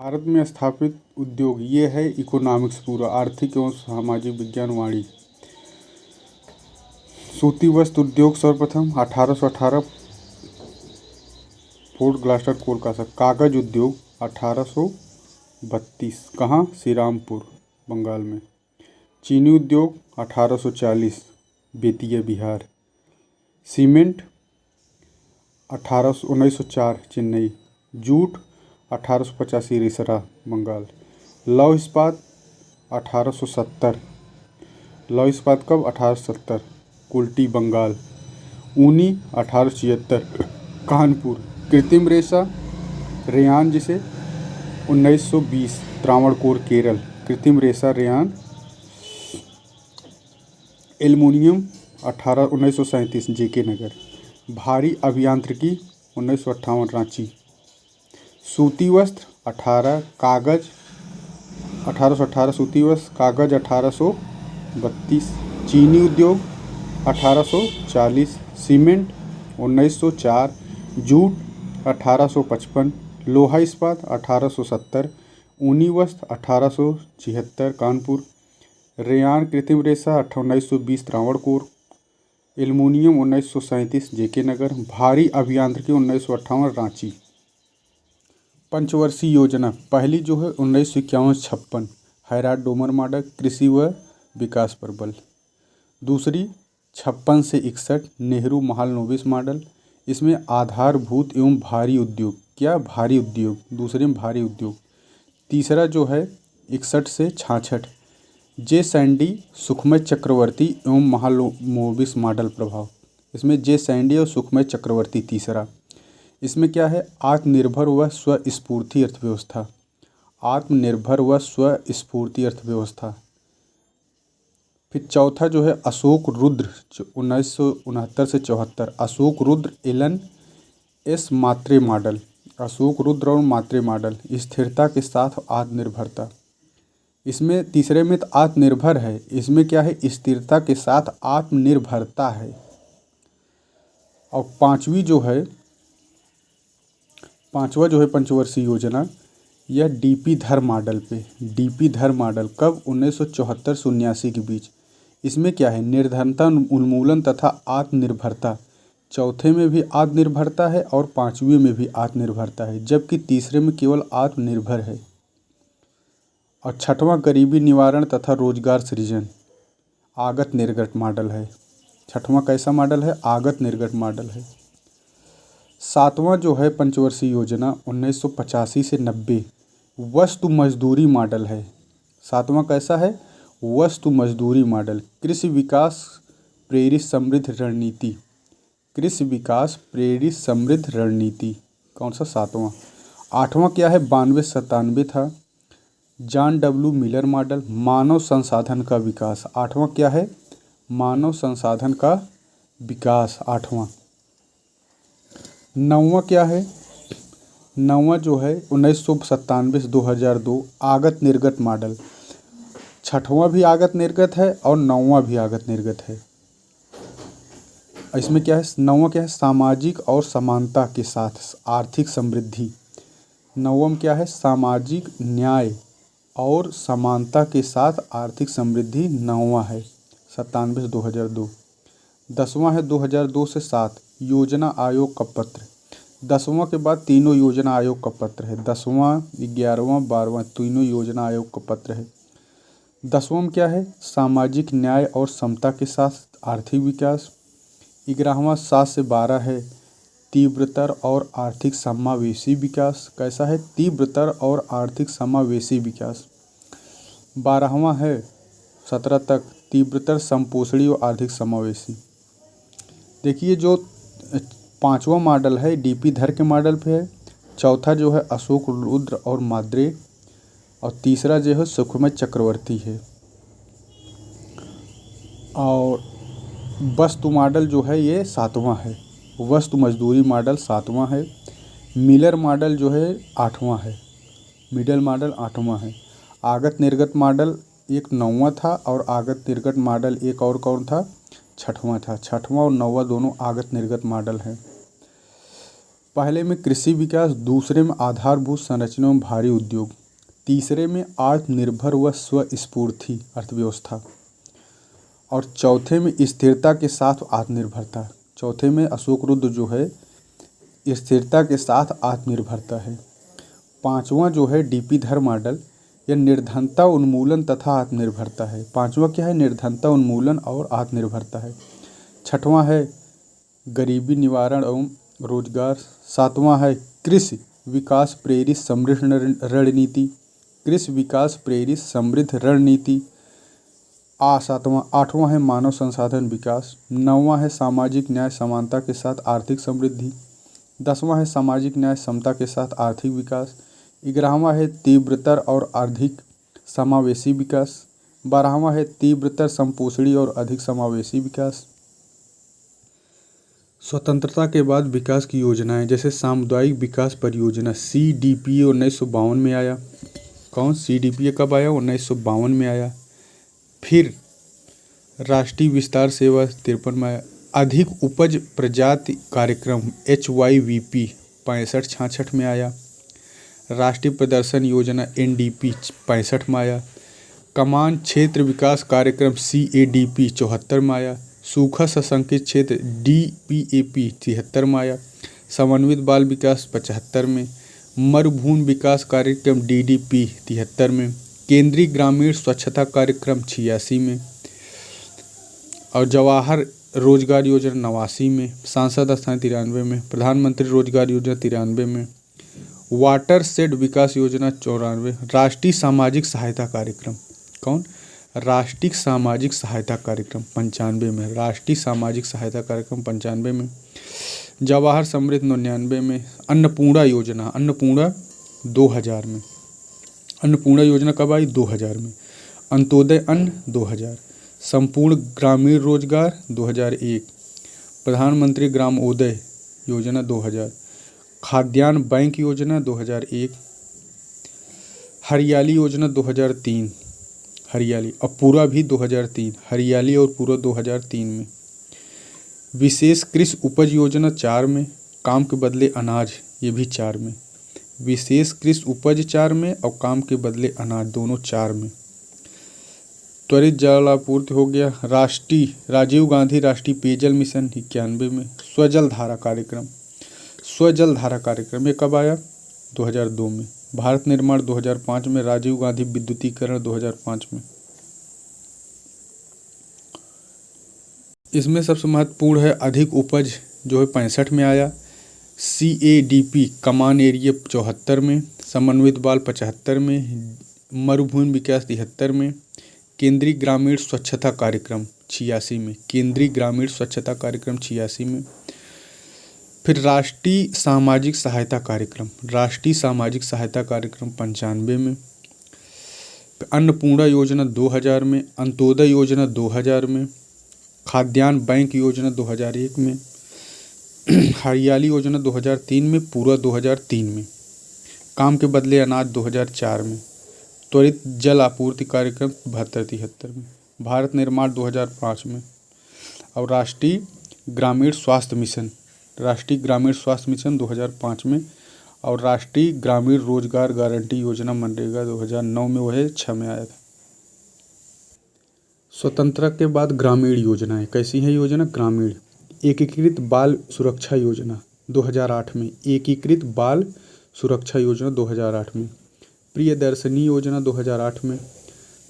भारत में स्थापित उद्योग ये है इकोनॉमिक्स पूरा आर्थिक एवं सामाजिक विज्ञान वाणी। सूती वस्त्र उद्योग सर्वप्रथम 1818 फोर्ट ग्लास्टर कोलकाता। कागज उद्योग 1832 कहाँ, श्रीरामपुर बंगाल में। चीनी उद्योग 1840 बेतिया बिहार। सीमेंट 1904 चेन्नई। जूट 1885 रिसरा बंगाल। लौह इस्पात 1870। लौह इस्पात कब, 1870 कुल्टी बंगाल। ऊनी 1876 कानपुर। कृत्रिम रेशा रेयान जिसे 1920 त्रावणकोर केरल। कृत्रिम रेशा रेयान। एल्युमिनियम 1937 जेके नगर। भारी अभियांत्रिकी 1958 रांची। सूती वस्त्र 18। कागज 1818 सूती वस्त्र। कागज 1832। चीनी उद्योग 1840। सीमेंट 1904। जूट 1855। लोहा इस्पात 1870। ऊनी वस्त्र 1876 कानपुर। रेयान कृत्रिम रेशा 1920 त्रावणकोर। एल्युमिनियम 1937 जेके नगर। भारी अभियांत्रिकी 1958 रांची। पंचवर्षीय योजना पहली जो है 1951-56 हैराट डोमर मॉडल कृषि व विकास पर बल। दूसरी 56 से 61 नेहरू महालनोबिस मॉडल। इसमें आधारभूत एवं भारी उद्योग, क्या भारी उद्योग, दूसरे में भारी उद्योग। तीसरा जो है 61 से 66 जे सैंडी सुखमय चक्रवर्ती एवं महालनोबिस मॉडल प्रभाव। इसमें जे सैंडी और सुखमय चक्रवर्ती तीसरा। इसमें क्या है, आत्मनिर्भर व स्वस्फूर्ति अर्थव्यवस्था। आत्मनिर्भर व स्वस्फूर्ति अर्थव्यवस्था। फिर चौथा जो है अशोक रुद्र 1969 से 74 अशोक रुद्र एलन एस मात्रे मॉडल। अशोक रुद्र और मात्रे मॉडल स्थिरता के साथ आत्मनिर्भरता। इसमें तीसरे में तो आत्मनिर्भर है, इसमें क्या है, स्थिरता के साथ आत्मनिर्भरता है। और पांचवा जो है पंचवर्षीय योजना, यह डीपी धर मॉडल पे। डीपी धर मॉडल कब, 1974 से 79 के बीच। इसमें क्या है, निर्धनता उन्मूलन तथा आत्मनिर्भरता। चौथे में भी आत्मनिर्भरता है और पांचवें में भी आत्मनिर्भरता है, जबकि तीसरे में केवल आत्मनिर्भर है। और छठवां गरीबी निवारण तथा रोजगार सृजन आगत निर्गत मॉडल है। छठवां कैसा मॉडल है, आगत निर्गत मॉडल है। सातवां जो है पंचवर्षीय योजना 1985 से 90 वस्तु मजदूरी मॉडल है। सातवां कैसा है, वस्तु मजदूरी मॉडल। कृषि विकास प्रेरित समृद्ध रणनीति। कृषि विकास प्रेरित समृद्ध रणनीति कौन सा, सातवां। आठवां क्या है, 92-97 था जॉन डब्ल्यू मिलर मॉडल मानव संसाधन का विकास। आठवां क्या है, मानव संसाधन का विकास आठवां। नौवां क्या है, नौवां जो है 1997 से 2002 आगत निर्गत मॉडल। छठवां भी आगत निर्गत है और नौवां भी आगत निर्गत है। इसमें क्या है, नौवां क्या है, सामाजिक और समानता के साथ आर्थिक समृद्धि। नौवां क्या है, सामाजिक न्याय और समानता के साथ आर्थिक समृद्धि नौवां है, 97 से 2002। 10वां है 2002 से 7 योजना आयोग का पत्र। 10वां के बाद तीनों योजना आयोग का पत्र है। 10वां 11वां 12वां तीनों योजना आयोग का पत्र है। 10वां में क्या है, सामाजिक न्याय और समता के साथ आर्थिक विकास। 11वां 7 से 12 है तीव्रतर और आर्थिक समावेशी विकास। कैसा है, तीव्रतर और आर्थिक समावेशी विकास। 12वां है 17 तक तीव्रतर संपोषणी और आर्थिक समावेशी। देखिए जो 5वां मॉडल है डीपी धर के मॉडल पे है। चौथा जो है अशोक रुद्र और मात्रे और तीसरा जो है सुखमय चक्रवर्ती है। और वस्तु मॉडल जो है ये 7वां है। वस्तु मजदूरी मॉडल 7वां है। मिलर मॉडल जो है 8वां है। मिडल मॉडल 8वां है। आगत निर्गत मॉडल एक 9वां था और आगत निर्गत मॉडल एक और कौन था, 6वां था। 6वां और 9वां दोनों आगत निर्गत मॉडल हैं। पहले में कृषि विकास, दूसरे में आधारभूत संरचना एवं भारी उद्योग, तीसरे में आत्मनिर्भर व स्वस्फूर्ति अर्थव्यवस्था, और चौथे में स्थिरता के साथ आत्मनिर्भरता। चौथे में अशोक रुद्र जो है स्थिरता के साथ आत्मनिर्भरता है। पांचवा जो है डीपी धर मॉडल, यह निर्धनता उन्मूलन तथा आत्मनिर्भरता है। पांचवा क्या है? निर्धनता उन्मूलन और आत्मनिर्भरता है। छठवां है गरीबी निवारण एवं रोजगार। सातवां है कृषि विकास प्रेरित समृद्ध रणनीति, कृषि विकास प्रेरित समृद्ध रणनीति। आठवां है मानव संसाधन विकास। नौवां है सामाजिक न्याय समानता के साथ आर्थिक समृद्धि। 10वां है सामाजिक न्याय समता के साथ आर्थिक विकास। 11वां है तीव्रतर और अधिक समावेशी विकास। 12वां है तीव्रतर संपोषणी और अधिक समावेशी विकास। स्वतंत्रता के बाद विकास की योजनाएं, जैसे सामुदायिक विकास परियोजना CDPA 1952 में आया। कौन? CDPA कब आया? 1952 में आया। फिर राष्ट्रीय विस्तार सेवा 53 में आया। अधिक उपज प्रजाति कार्यक्रम HYVP 65-66 में आया। राष्ट्रीय प्रदर्शन योजना NDP 65 में आया। कमान क्षेत्र विकास कार्यक्रम CADP 74 में आया। सूखा सशंकित क्षेत्र DPAP 73 में आया। समन्वित बाल विकास 75 में। मरुभूमि विकास कार्यक्रम DDP 73 में। केंद्रीय ग्रामीण स्वच्छता कार्यक्रम 86 में। और जवाहर रोजगार योजना 89 में। सांसद स्थान 93 में। प्रधानमंत्री रोजगार योजना 93 में। वाटर शेड विकास योजना 94। राष्ट्रीय सामाजिक सहायता कार्यक्रम, कौन? राष्ट्रीय सामाजिक सहायता कार्यक्रम 95 में। राष्ट्रीय सामाजिक सहायता कार्यक्रम 95 में। जवाहर समृद्ध 99 में। अन्नपूर्णा योजना 2000 में। अन्नपूर्णा योजना कब आई? 2000 में। अंत्योदय अन्न 2000। संपूर्ण ग्रामीण रोजगार 2001। प्रधानमंत्री ग्रामोदय योजना 2000। खाद्यान्न बैंक योजना 2001। हरियाली योजना 2003। हरियाली और पूरा भी 2003। हरियाली और पूरा 2003 में। विशेष कृषि उपज योजना 4 में। काम के बदले अनाज, ये भी 4 में। विशेष कृषि उपज 4 में और काम के बदले अनाज, दोनों 4 में। त्वरित जल आपूर्ति हो गया। राजीव गांधी राष्ट्रीय पेयजल मिशन 91 में। स्वजल धारा कार्यक्रम ये कब आया? 2002 में। भारत निर्माण 2005 में। राजीव गांधी विद्युतीकरण 2005 में। इसमें सबसे महत्वपूर्ण है अधिक उपज जो है 65 में आया। CADP कमान एरिया 74 में। समन्वित बाल 75 में। मरुभूमि विकास 73 में। केंद्रीय ग्रामीण स्वच्छता कार्यक्रम 86 में। केंद्रीय ग्रामीण स्वच्छता कार्यक्रम 86 में। फिर राष्ट्रीय सामाजिक सहायता कार्यक्रम 95 में। अन्नपूर्णा योजना 2000 में। अंत्योदय योजना 2000 में। खाद्यान्न बैंक योजना 2001 में। हरियाली योजना 2003 में। पूरा 2003 में। काम के बदले अनाज 2004 में। त्वरित जल आपूर्ति कार्यक्रम 72-73 में। भारत निर्माण 2005 में। और राष्ट्रीय ग्रामीण स्वास्थ्य मिशन 2005 में। और राष्ट्रीय ग्रामीण रोजगार गारंटी योजना मनरेगा 2009 में, वह 6 में आया था। स्वतंत्रता के बाद ग्रामीण योजनाएं कैसी हैं? योजना ग्रामीण एकीकृत बाल सुरक्षा योजना 2008 में। एकीकृत बाल सुरक्षा योजना 2008 में। प्रियदर्शनी योजना 2008 में।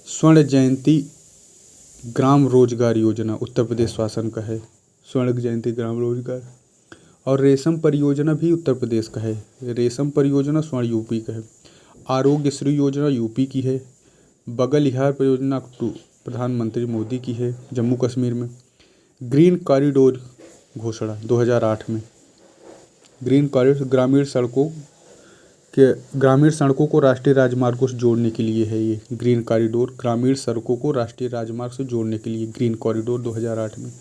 स्वर्ण जयंती ग्राम रोजगार योजना उत्तर प्रदेश शासन का है। स्वर्ण जयंती ग्राम रोजगार। और रेशम परियोजना भी उत्तर प्रदेश का है। रेशम परियोजना स्वर्ण यूपी का है। आरोग्य श्री योजना यूपी की है। बगल विहार परियोजना प्रधानमंत्री मोदी की है जम्मू कश्मीर में। ग्रीन कॉरिडोर घोषणा 2008 में। ग्रीन कॉरिडोर ग्रामीण सड़कों को राष्ट्रीय राजमार्गों से जोड़ने के लिए है। ये ग्रीन कॉरिडोर ग्रामीण सड़कों को राष्ट्रीय राजमार्ग से जोड़ने के लिए ग्रीन कॉरिडोर 2008 में।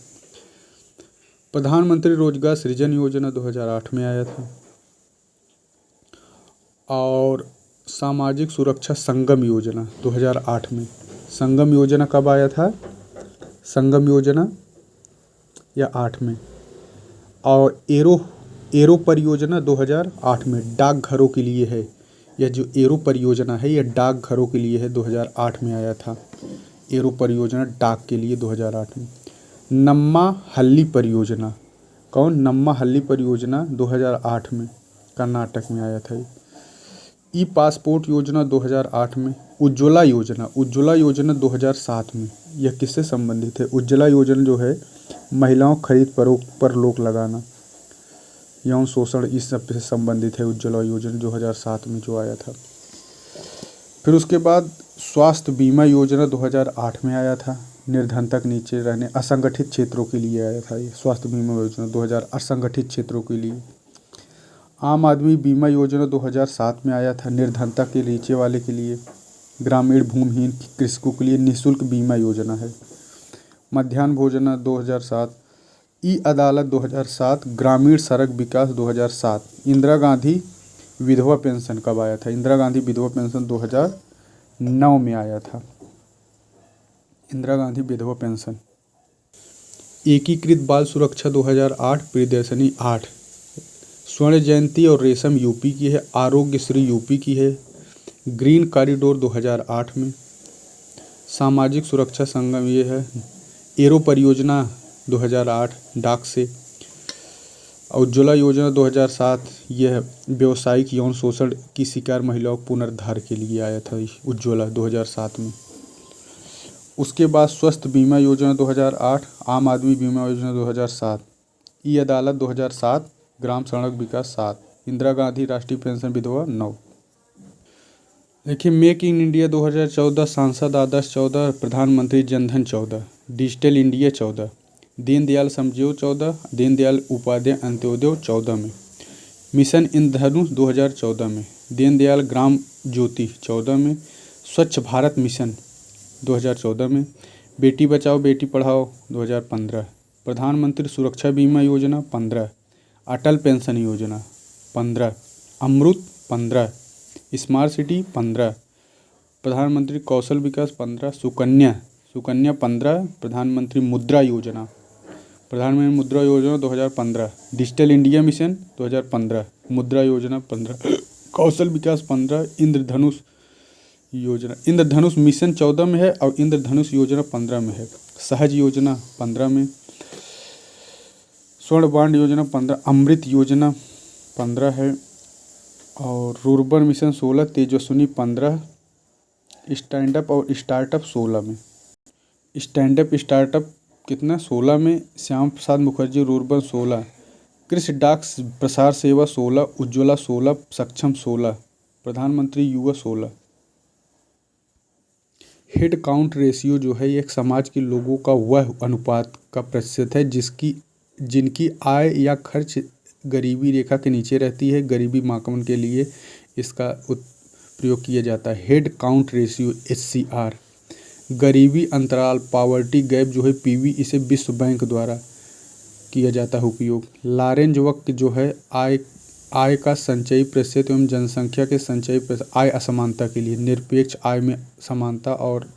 प्रधानमंत्री रोजगार सृजन योजना 2008 में आया था। और सामाजिक सुरक्षा संगम योजना 2008 में। संगम योजना कब आया था? संगम योजना या 8 में। और एरो परियोजना 2008 में डाकघरों के लिए है। यह जो एरो परियोजना है यह डाकघरों के लिए है, 2008 में आया था। एरो परियोजना डाक के लिए 2008 में। नम्मा हल्ली परियोजना, कौन? नम्मा हल्ली परियोजना 2008 में कर्नाटक में आया था। ई पासपोर्ट योजना 2008 में। उज्ज्वला योजना, उज्ज्वला योजना 2007 में। यह किससे संबंधित है? उज्ज्वला योजना जो है महिलाओं खरीद फरोख्त पर रोक लगाना, यौन शोषण, इस सब से संबंधित है उज्ज्वला योजना 2007 में जो आया था। फिर उसके बाद स्वास्थ्य बीमा योजना 2008 में आया था। निर्धनता के नीचे रहने असंगठित क्षेत्रों के लिए आया था ये स्वास्थ्य बीमा योजना 2000 असंगठित क्षेत्रों के लिए। आम आदमी बीमा योजना 2007 में आया था, निर्धनता के नीचे वाले के लिए। ग्रामीण भूमिहीन कृषकों के लिए निःशुल्क बीमा योजना है। मध्याह्न भोजन 2007। ई अदालत 2007। ग्रामीण सड़क विकास 2007। इंदिरा गांधी विधवा पेंशन कब आया था? इंदिरा गांधी विधवा पेंशन 2009 में आया था। इंदिरा गांधी विधवा पेंशन। एकीकृत बाल सुरक्षा 2008 प्रियदर्शनी 8। स्वर्ण जयंती और रेशम यूपी की है। आरोग्य श्री यूपी की है। ग्रीन कॉरिडोर 2008 में। सामाजिक सुरक्षा संगम ये है। एरो परियोजना 2008 डाक से। उज्ज्वला योजना 2007 यह व्यावसायिक यौन शोषण की शिकार महिलाओं के पुनरुद्धार के लिए आया था उज्ज्वला 2007 में। उसके बाद स्वास्थ्य बीमा योजना 2008, आम आदमी बीमा योजना 2007, ई अदालत 2007, ग्राम सड़क विकास 7, इंदिरा गांधी राष्ट्रीय पेंशन विधवा 9। देखिए, मेक इन इंडिया 2014, सांसद आदर्श 14, प्रधानमंत्री जनधन 14, डिजिटल इंडिया 14, दीनदयाल समझौता 14, दीनदयाल उपाध्याय अंत्योदय 14 में, मिशन इंद्रधनुष 2014 में, दीनदयाल ग्राम ज्योति 14 में, स्वच्छ भारत मिशन 2014 में, बेटी बचाओ बेटी पढ़ाओ 2015, प्रधानमंत्री सुरक्षा बीमा योजना 15, अटल पेंशन योजना 15, अमृत 15, स्मार्ट सिटी 15, प्रधानमंत्री कौशल विकास 15, सुकन्या 15, प्रधानमंत्री मुद्रा योजना 2015, डिजिटल इंडिया मिशन 2015, मुद्रा योजना 15, कौशल विकास 15, इंद्रधनुष मिशन 14 में है और इंद्रधनुष योजना 15 में है। सहज योजना 15 में, स्वर्ण बांड योजना 15, अमृत योजना 15 है और रूर्बन मिशन 16, तेजस्विनी 15, स्टैंडअप और स्टार्टअप 16 में। स्टार्टअप कितना? 16 में। श्याम प्रसाद मुखर्जी रूर्बन 16, कृषि डाक प्रसार सेवा 16, उज्ज्वला 16, सक्षम 16, प्रधानमंत्री युवा 16। हेड काउंट रेशियो जो है ये एक समाज के लोगों का वह अनुपात का प्रतिशत है जिनकी आय या खर्च गरीबी रेखा के नीचे रहती है। गरीबी माकन के लिए इसका प्रयोग किया जाता है। Head count ratio HCR। गरीबी अंतराल पावर्टी गैप जो है PV, इसे विश्व बैंक द्वारा किया जाता है उपयोग। लॉरेंज वक्र जो है आय का संचयी प्रतिशत एवं जनसंख्या के संचयी प्रतिशत आय असमानता के लिए निरपेक्ष आय में समानता और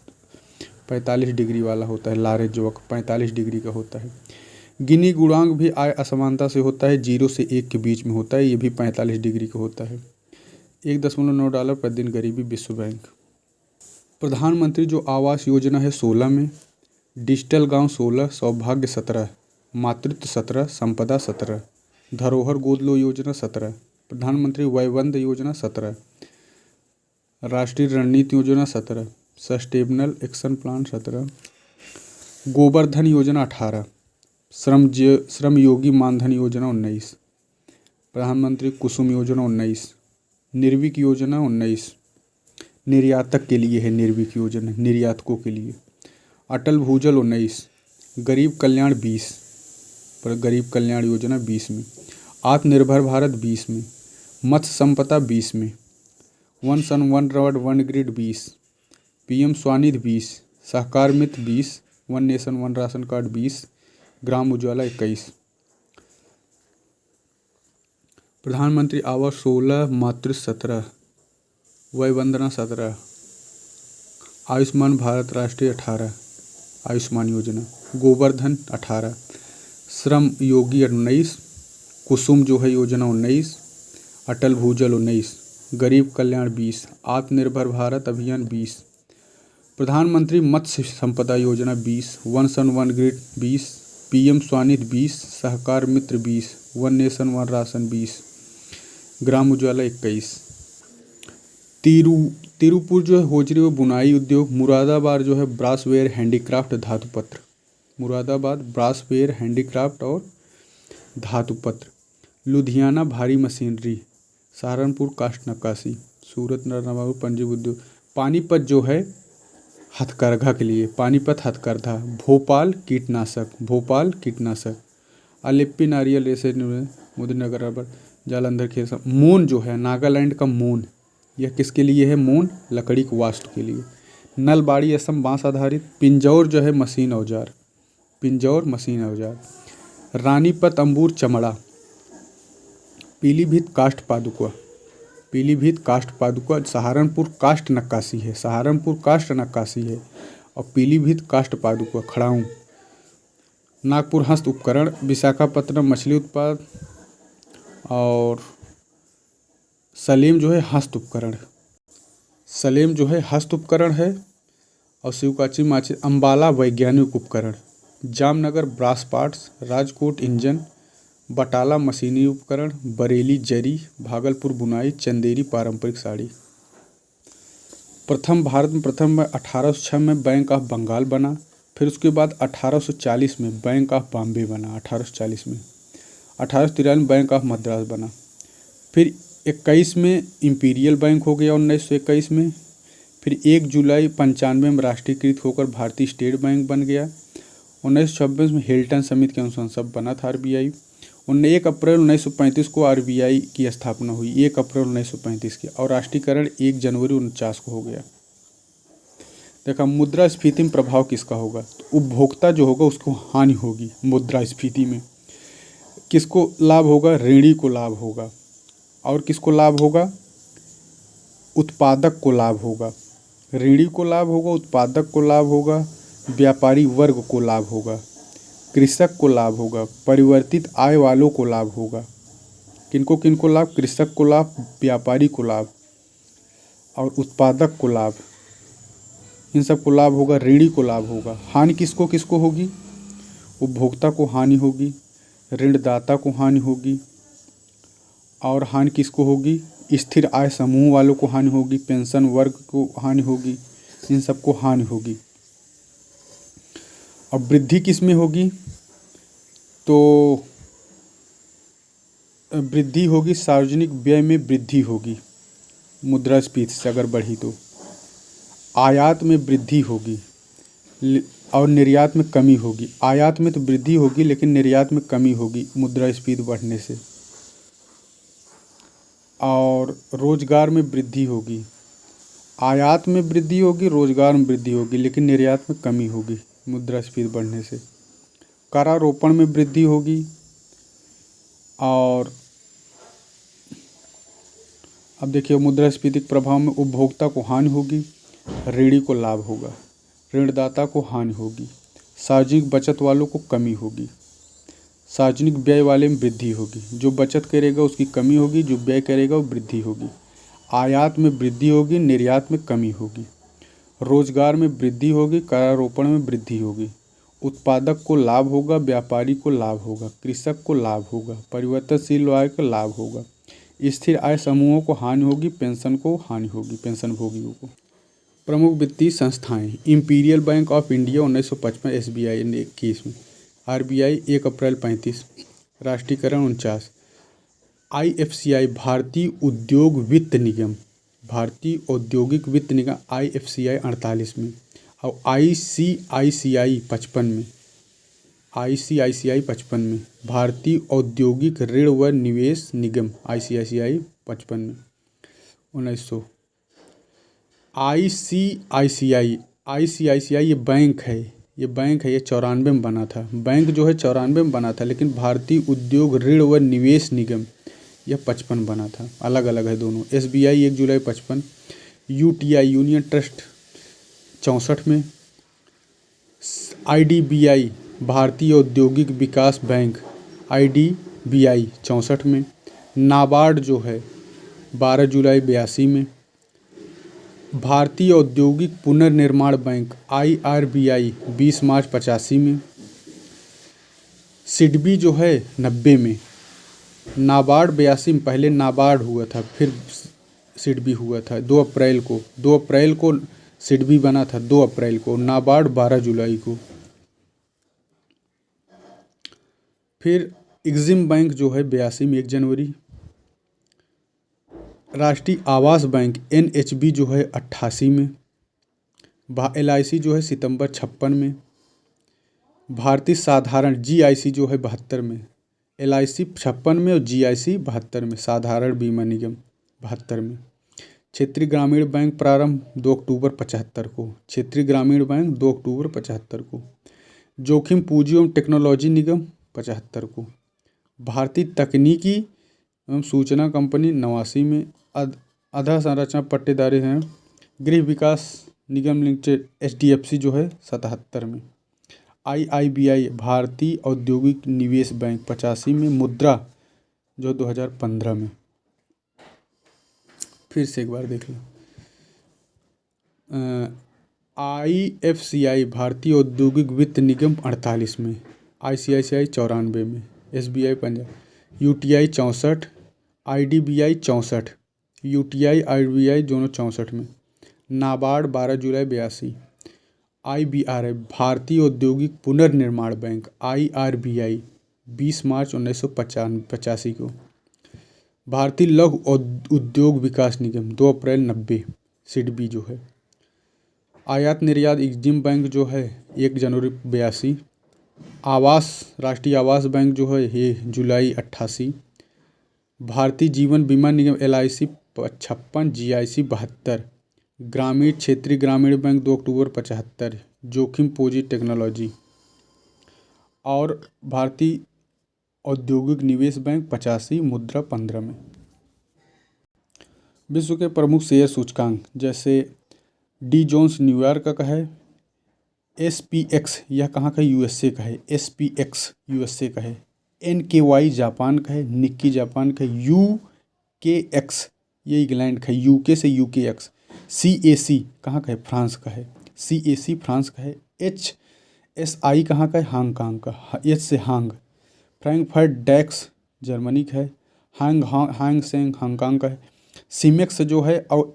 45 डिग्री वाला होता है। लॉरेंज वक्र 45 डिग्री का होता है। गिनी गुणांक भी आय असमानता से होता है, 0 से 1 के बीच में होता है, ये भी 45 डिग्री का होता है। $1.9 प्रतिदिन गरीबी विश्व बैंक। प्रधानमंत्री जो आवास योजना है 16 में, डिजिटल गांव 16, सौभाग्य 17, मातृत्व 17, संपदा 17, धरोहर गोद लो योजना 17, प्रधानमंत्री वय वंदना योजना 17, राष्ट्रीय रणनीति योजना 17, सस्टेनेबल एक्शन प्लान 17, गोबर धन योजना 18, श्रम योगी मानधन योजना 19, प्रधानमंत्री कुसुम योजना 19, निर्विक योजना 19, निर्यातक के लिए है निर्विक योजना, निर्यातकों के लिए। अटल भूजल 19, गरीब कल्याण 20, पर गरीब कल्याण योजना 20 में, आत्मनिर्भर भारत 20 में, मत्स्य संपदा 20 में, one sun one road one grid 20, PM स्वानिधि 20, सहकार मित्र 20, one nation one ration card 20, ग्राम उज्ज्वला 21, प्रधानमंत्री आवास 16, मातृत्व 17, वय वंदना 17, आयुष्मान भारत राष्ट्रीय 18, आयुष्मान योजना, गोबर धन 18, श्रम योगी 19, कुसुम जो है योजना 19, अटल भूजल 19, गरीब कल्याण 20, आत्मनिर्भर भारत अभियान 20, प्रधानमंत्री मत्स्य संपदा योजना 20, one sun one grid 20, PM Svanidhi 20, सहकार मित्र 20, one nation one ration 20, Gram Ujala 21। Tiruppur जो है होजरी व बुनाई उद्योग, मुरादाबाद जो है ब्रासवेयर हैंडीक्राफ्ट धातुपत्र, मुरादाबाद ब्रासवेयर हैंडीक्राफ्ट और धातुपत्र, लुधियाना भारी मशीनरी, सहारनपुर काष्ठ नक्काशी, सूरत नरनवाबू पंजीब उद्योग, पानीपत जो है हथकरघा के लिए, पानीपत हथकरघा, भोपाल कीटनाशक, अलेप्पी नारियल रेसे मुद्रनगर रबर, जालंधर खेसा, मोन जो है नागालैंड का मोन, यह किसके लिए है? मोन लकड़ी के वास्तु के लिए। नलबाड़ी असम बांस आधारित, पिंजौर जो है मशीन औजार, रानीपत अंबूर चमड़ा, पीलीभीत काष्ठ पादुका, सहारनपुर काष्ठ नक्काशी है और पीलीभीत काष्ठ पादुका खड़ाऊं, नागपुर हस्त उपकरण, विशाखापत्तनम मछली उत्पाद और सलेम जो है हस्त उपकरण है और शिवकाची माची, अंबाला वैज्ञानिक उपकरण, Jamnagar brass parts, Rajkot engine, Batala मशीनी उपकरण, बरेली जरी, भागलपुर बुनाई, चंदेरी पारंपरिक साड़ी। भारत में प्रथम 1806 में बैंक ऑफ बंगाल बना, फिर उसके बाद 1840 में बैंक ऑफ बॉम्बे बना, 1840 में 1893 में बैंक ऑफ मद्रास बना, फिर 21 में इंपीरियल बैंक हो गया 1921 में, फिर 1 जुलाई 95 में राष्ट्रीयकृत होकर भारतीय स्टेट बैंक बन गया, 1926 में हिल्टन समिति के अनुसार सब बना था RBI, 1 अप्रैल 1935 को RBI की स्थापना हुई, 1 अप्रैल 1935 की, और राष्ट्रीयकरण 1 जनवरी 1949 को हो गया। देखा मुद्रास्फीति में प्रभाव किसका होगा? तो उपभोक्ता जो होगा उसको हानि होगी मुद्रास्फीति में। किसको लाभ होगा? ऋणी को लाभ होगा। और किसको लाभ होगा? उत्पादक को लाभ होगा। ऋणी को लाभ होगा, उत्पादक को लाभ होगा, व्यापारी वर्ग को लाभ होगा, कृषक को लाभ होगा, परिवर्तित आय वालों को लाभ होगा। किनको लाभ? कृषक को लाभ, व्यापारी को लाभ और उत्पादक को लाभ, इन सब को लाभ होगा। ऋणी को लाभ होगा। हानि किसको होगी? उपभोक्ता को हानि होगी, ऋणदाता को हानि होगी। और हानि किसको होगी? स्थिर आय समूह वालों को हानि होगी, पेंशन वर्ग को हानि होगी, इन सबको हानि होगी। अब वृद्धि किस में होगी? तो वृद्धि होगी सार्वजनिक व्यय में वृद्धि होगी मुद्रास्फीति से अगर बढ़ी तो। आयात में वृद्धि होगी और निर्यात में कमी होगी। आयात में तो वृद्धि होगी लेकिन निर्यात में कमी होगी मुद्रास्फीति बढ़ने से। और रोजगार में वृद्धि होगी। आयात में वृद्धि होगी, रोजगार में वृद्धि होगी, लेकिन निर्यात में कमी होगी मुद्रास्फीति बढ़ने से। करारोपण में वृद्धि होगी। और अब देखिए मुद्रास्फीति के प्रभाव में उपभोक्ता को हानि होगी, ऋणी को लाभ होगा, ऋणदाता को हानि होगी, सार्वजनिक बचत वालों को कमी होगी, सार्वजनिक व्यय वाले में वृद्धि होगी। जो बचत करेगा उसकी कमी होगी, जो व्यय करेगा वो वृद्धि होगी। आयात में वृद्धि होगी, निर्यात में कमी होगी। रोजगार में वृद्धि होगी, करारोपण में वृद्धि होगी। उत्पादक को लाभ होगा, व्यापारी को लाभ होगा, कृषक को लाभ होगा, परिवर्तनशील आय को लाभ होगा। स्थिर आय समूहों को हानि होगी, पेंशन को हानि होगी, पेंशन भोगियों को। प्रमुख वित्तीय संस्थाएं: imperial bank of India 1955, SBI 21 में, RBI 1 अप्रैल 35, राष्ट्रीयकरण 49, IFCI भारतीय उद्योग वित्त निगम, भारतीय औद्योगिक वित्त निगम IFCI 48 में, और ICICI 55 में, ICICI 55 में, भारतीय औद्योगिक ऋण व निवेश निगम ICICI 55 में 1900। ICICI ये बैंक है, ये 94 में बना था। बैंक जो है 94 में बना था, लेकिन भारतीय उद्योग ऋण व निवेश निगम यह 55 बना था। अलग अलग है दोनों। SBI 1 जुलाई 55, UTI यूनियन ट्रस्ट 64 में, IDBI भारतीय औद्योगिक विकास बैंक BI 64 में, नाबार्ड जो है 12 जुलाई 82 में, भारतीय औद्योगिक पुनर्निर्माण बैंक IRBI 20 मार्च 85 में, सिडबी जो है 90 में, नाबार्ड 82 में, पहले नाबार्ड हुआ था फिर सिडबी हुआ था 2 अप्रैल को सिडबी बना था 2 अप्रैल को, नाबार्ड 12 जुलाई को। फिर एग्जिम बैंक जो है 82 में 1 जनवरी, राष्ट्रीय आवास बैंक NHB जो है 88 में, LIC जो है सितंबर 56 में, भारतीय साधारण GIC जो है 72 में, LIC 56 में और GIC 72 में, साधारण बीमा निगम 72 में। क्षेत्रीय ग्रामीण बैंक प्रारंभ 2 अक्टूबर 75 को, क्षेत्रीय ग्रामीण बैंक 2 अक्टूबर 75 को, जोखिम पूंजी एवं टेक्नोलॉजी निगम 75 को, भारतीय तकनीकी एवं सूचना कंपनी 89 में, अधोसंरचना पट्टेदारी हैं गृह विकास निगम लिमिटेड HDFC जो है 77 में, IIBI भारतीय औद्योगिक निवेश बैंक 85 में, मुद्रा जो 2015 में। फिर से एक बार देख लें, IFCI भारतीय औद्योगिक वित्त निगम 48 में, ICICI 94 में, SBI Punjab, UTI 64, IDBI 64, UTI IDBI दोनों 64 में, नाबार्ड 12 जुलाई 82, IBRI भारतीय औद्योगिक पुनर्निर्माण बैंक IRBI 20 मार्च 1985 को, भारतीय लघु उद्योग विकास निगम 2 अप्रैल 90, सिडबी जो है, आयात निर्यात एग्जिम बैंक जो है 1 जनवरी 82, राष्ट्रीय आवास बैंक जो है ये जुलाई 88, भारतीय जीवन बीमा निगम LIC 56, GIC 72, ग्रामीण क्षेत्रीय ग्रामीण बैंक 2 अक्टूबर 75, जोखिम पूंजी टेक्नोलॉजी, और भारतीय औद्योगिक निवेश बैंक 85, मुद्रा 15 में। विश्व के प्रमुख शेयर सूचकांक जैसे डी जोन्स न्यूयॉर्क का है, SPX यह कहाँ का है, USA का है, SPX USA का है, NKY जापान का है, निक्की जापान का है, UKX ये इंग्लैंड का है, UK से UKX, CAC कहाँ का है, फ्रांस का है, CAC फ्रांस का है, HSI कहाँ का है, हांगकांग का, H से हांग, फ्रैंकफर्ट डैक्स जर्मनी का है, हांग सेंग हांगकांग का है, सीमेक्स जो है और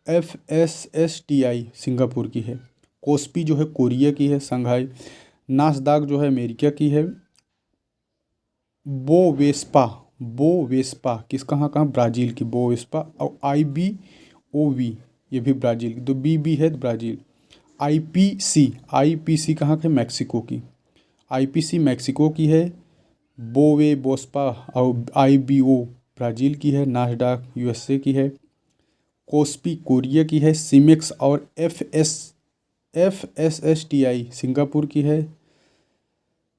FSSTI सिंगापुर की है, कोस्पी जो है कोरिया की है, संघाई, नासदाक जो है अमेरिका की है, बोवेस्पा किस कहाँ ब्राज़ील की बोवेस्पा, और IBOV ये भी ब्राज़ील की, तो BB है ब्राज़ील, IPC कहाँ के, मैक्सिको की, IPC मैक्सिको की है, बोस्पा और IBO ब्राज़ील की है, नासडाक USA की है, कोस्पी कोरिया की है, सीमेक्स और FSSTI सिंगापुर की है,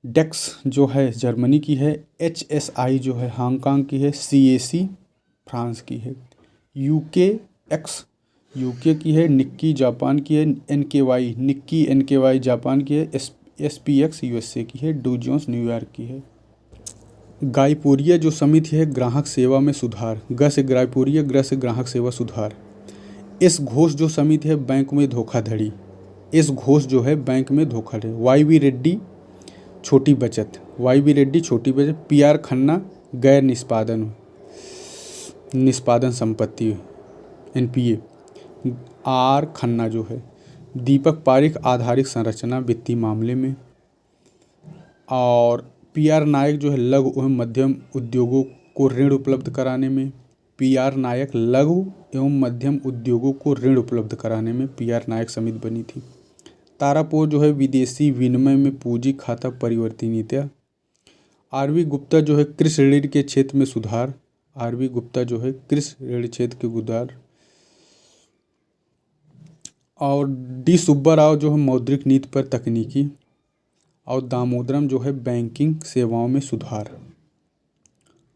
डेक्स जो है जर्मनी की है, HSI जो है हांगकांग की है, CAC फ्रांस की है, UKX UK की है, निक्की जापान की है, NKY जापान की है, SPX USA की है, डू जोन्स न्यूयॉर्क की है। गायपुरिया जो समिति है ग्राहक सेवा में सुधार, ग से गायपुरिया, ग्र से ग्राहक सेवा सुधार। इस घोष जो समिति है बैंक में धोखाधड़ी, इस घोष जो है बैंक में धोखाधड़ी। YB रेड्डी छोटी बचत, PR खन्ना गैर निष्पादन संपत्ति NPA, R खन्ना जो है, दीपक पारिक आधारिक संरचना वित्तीय मामले में, और PR नायक जो है लघु एवं मध्यम उद्योगों को ऋण उपलब्ध कराने में, PR नायक लघु एवं मध्यम उद्योगों को ऋण उपलब्ध कराने में PR नायक समिति बनी थी। तारापुर जो है विदेशी विनिमय में पूंजी खाता परिवर्तनीयता। RV गुप्ता जो है कृषि ऋण के क्षेत्र में सुधार, RV गुप्ता जो है कृषि ऋण क्षेत्र के सुधार, और D सुब्बा राव जो है मौद्रिक नीति पर तकनीकी, और दामोदरम जो है बैंकिंग सेवाओं में सुधार।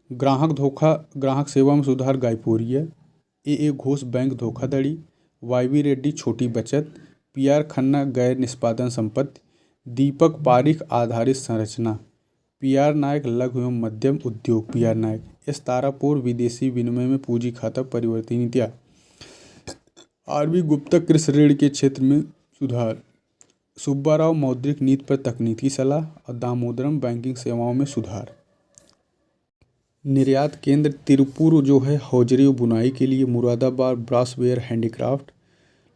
ग्राहक सेवा में सुधार गायपुरिया, AA घोष बैंक धोखाधड़ी, YB रेड्डी छोटी बचत, PR खन्ना गैर निष्पादन संपत्ति, दीपक पारिख आधारित संरचना, पी.आर. नायक लघु एवं मध्यम उद्योग, पी.आर. नायक। एस. तारापुर विदेशी विनिमय में पूंजी खाता परिवर्तन नीतियाँ। आर.बी. गुप्ता कृषि ऋण के क्षेत्र में सुधार, सुब्बाराव मौद्रिक नीति पर तकनीकी सलाह और दामोदरम बैंकिंग सेवाओं में सुधार। निर्यात केंद्र तिरुपुर जो है हौजरी और बुनाई के लिए, मुरादाबाद ब्रासवेयर हैंडीक्राफ्ट,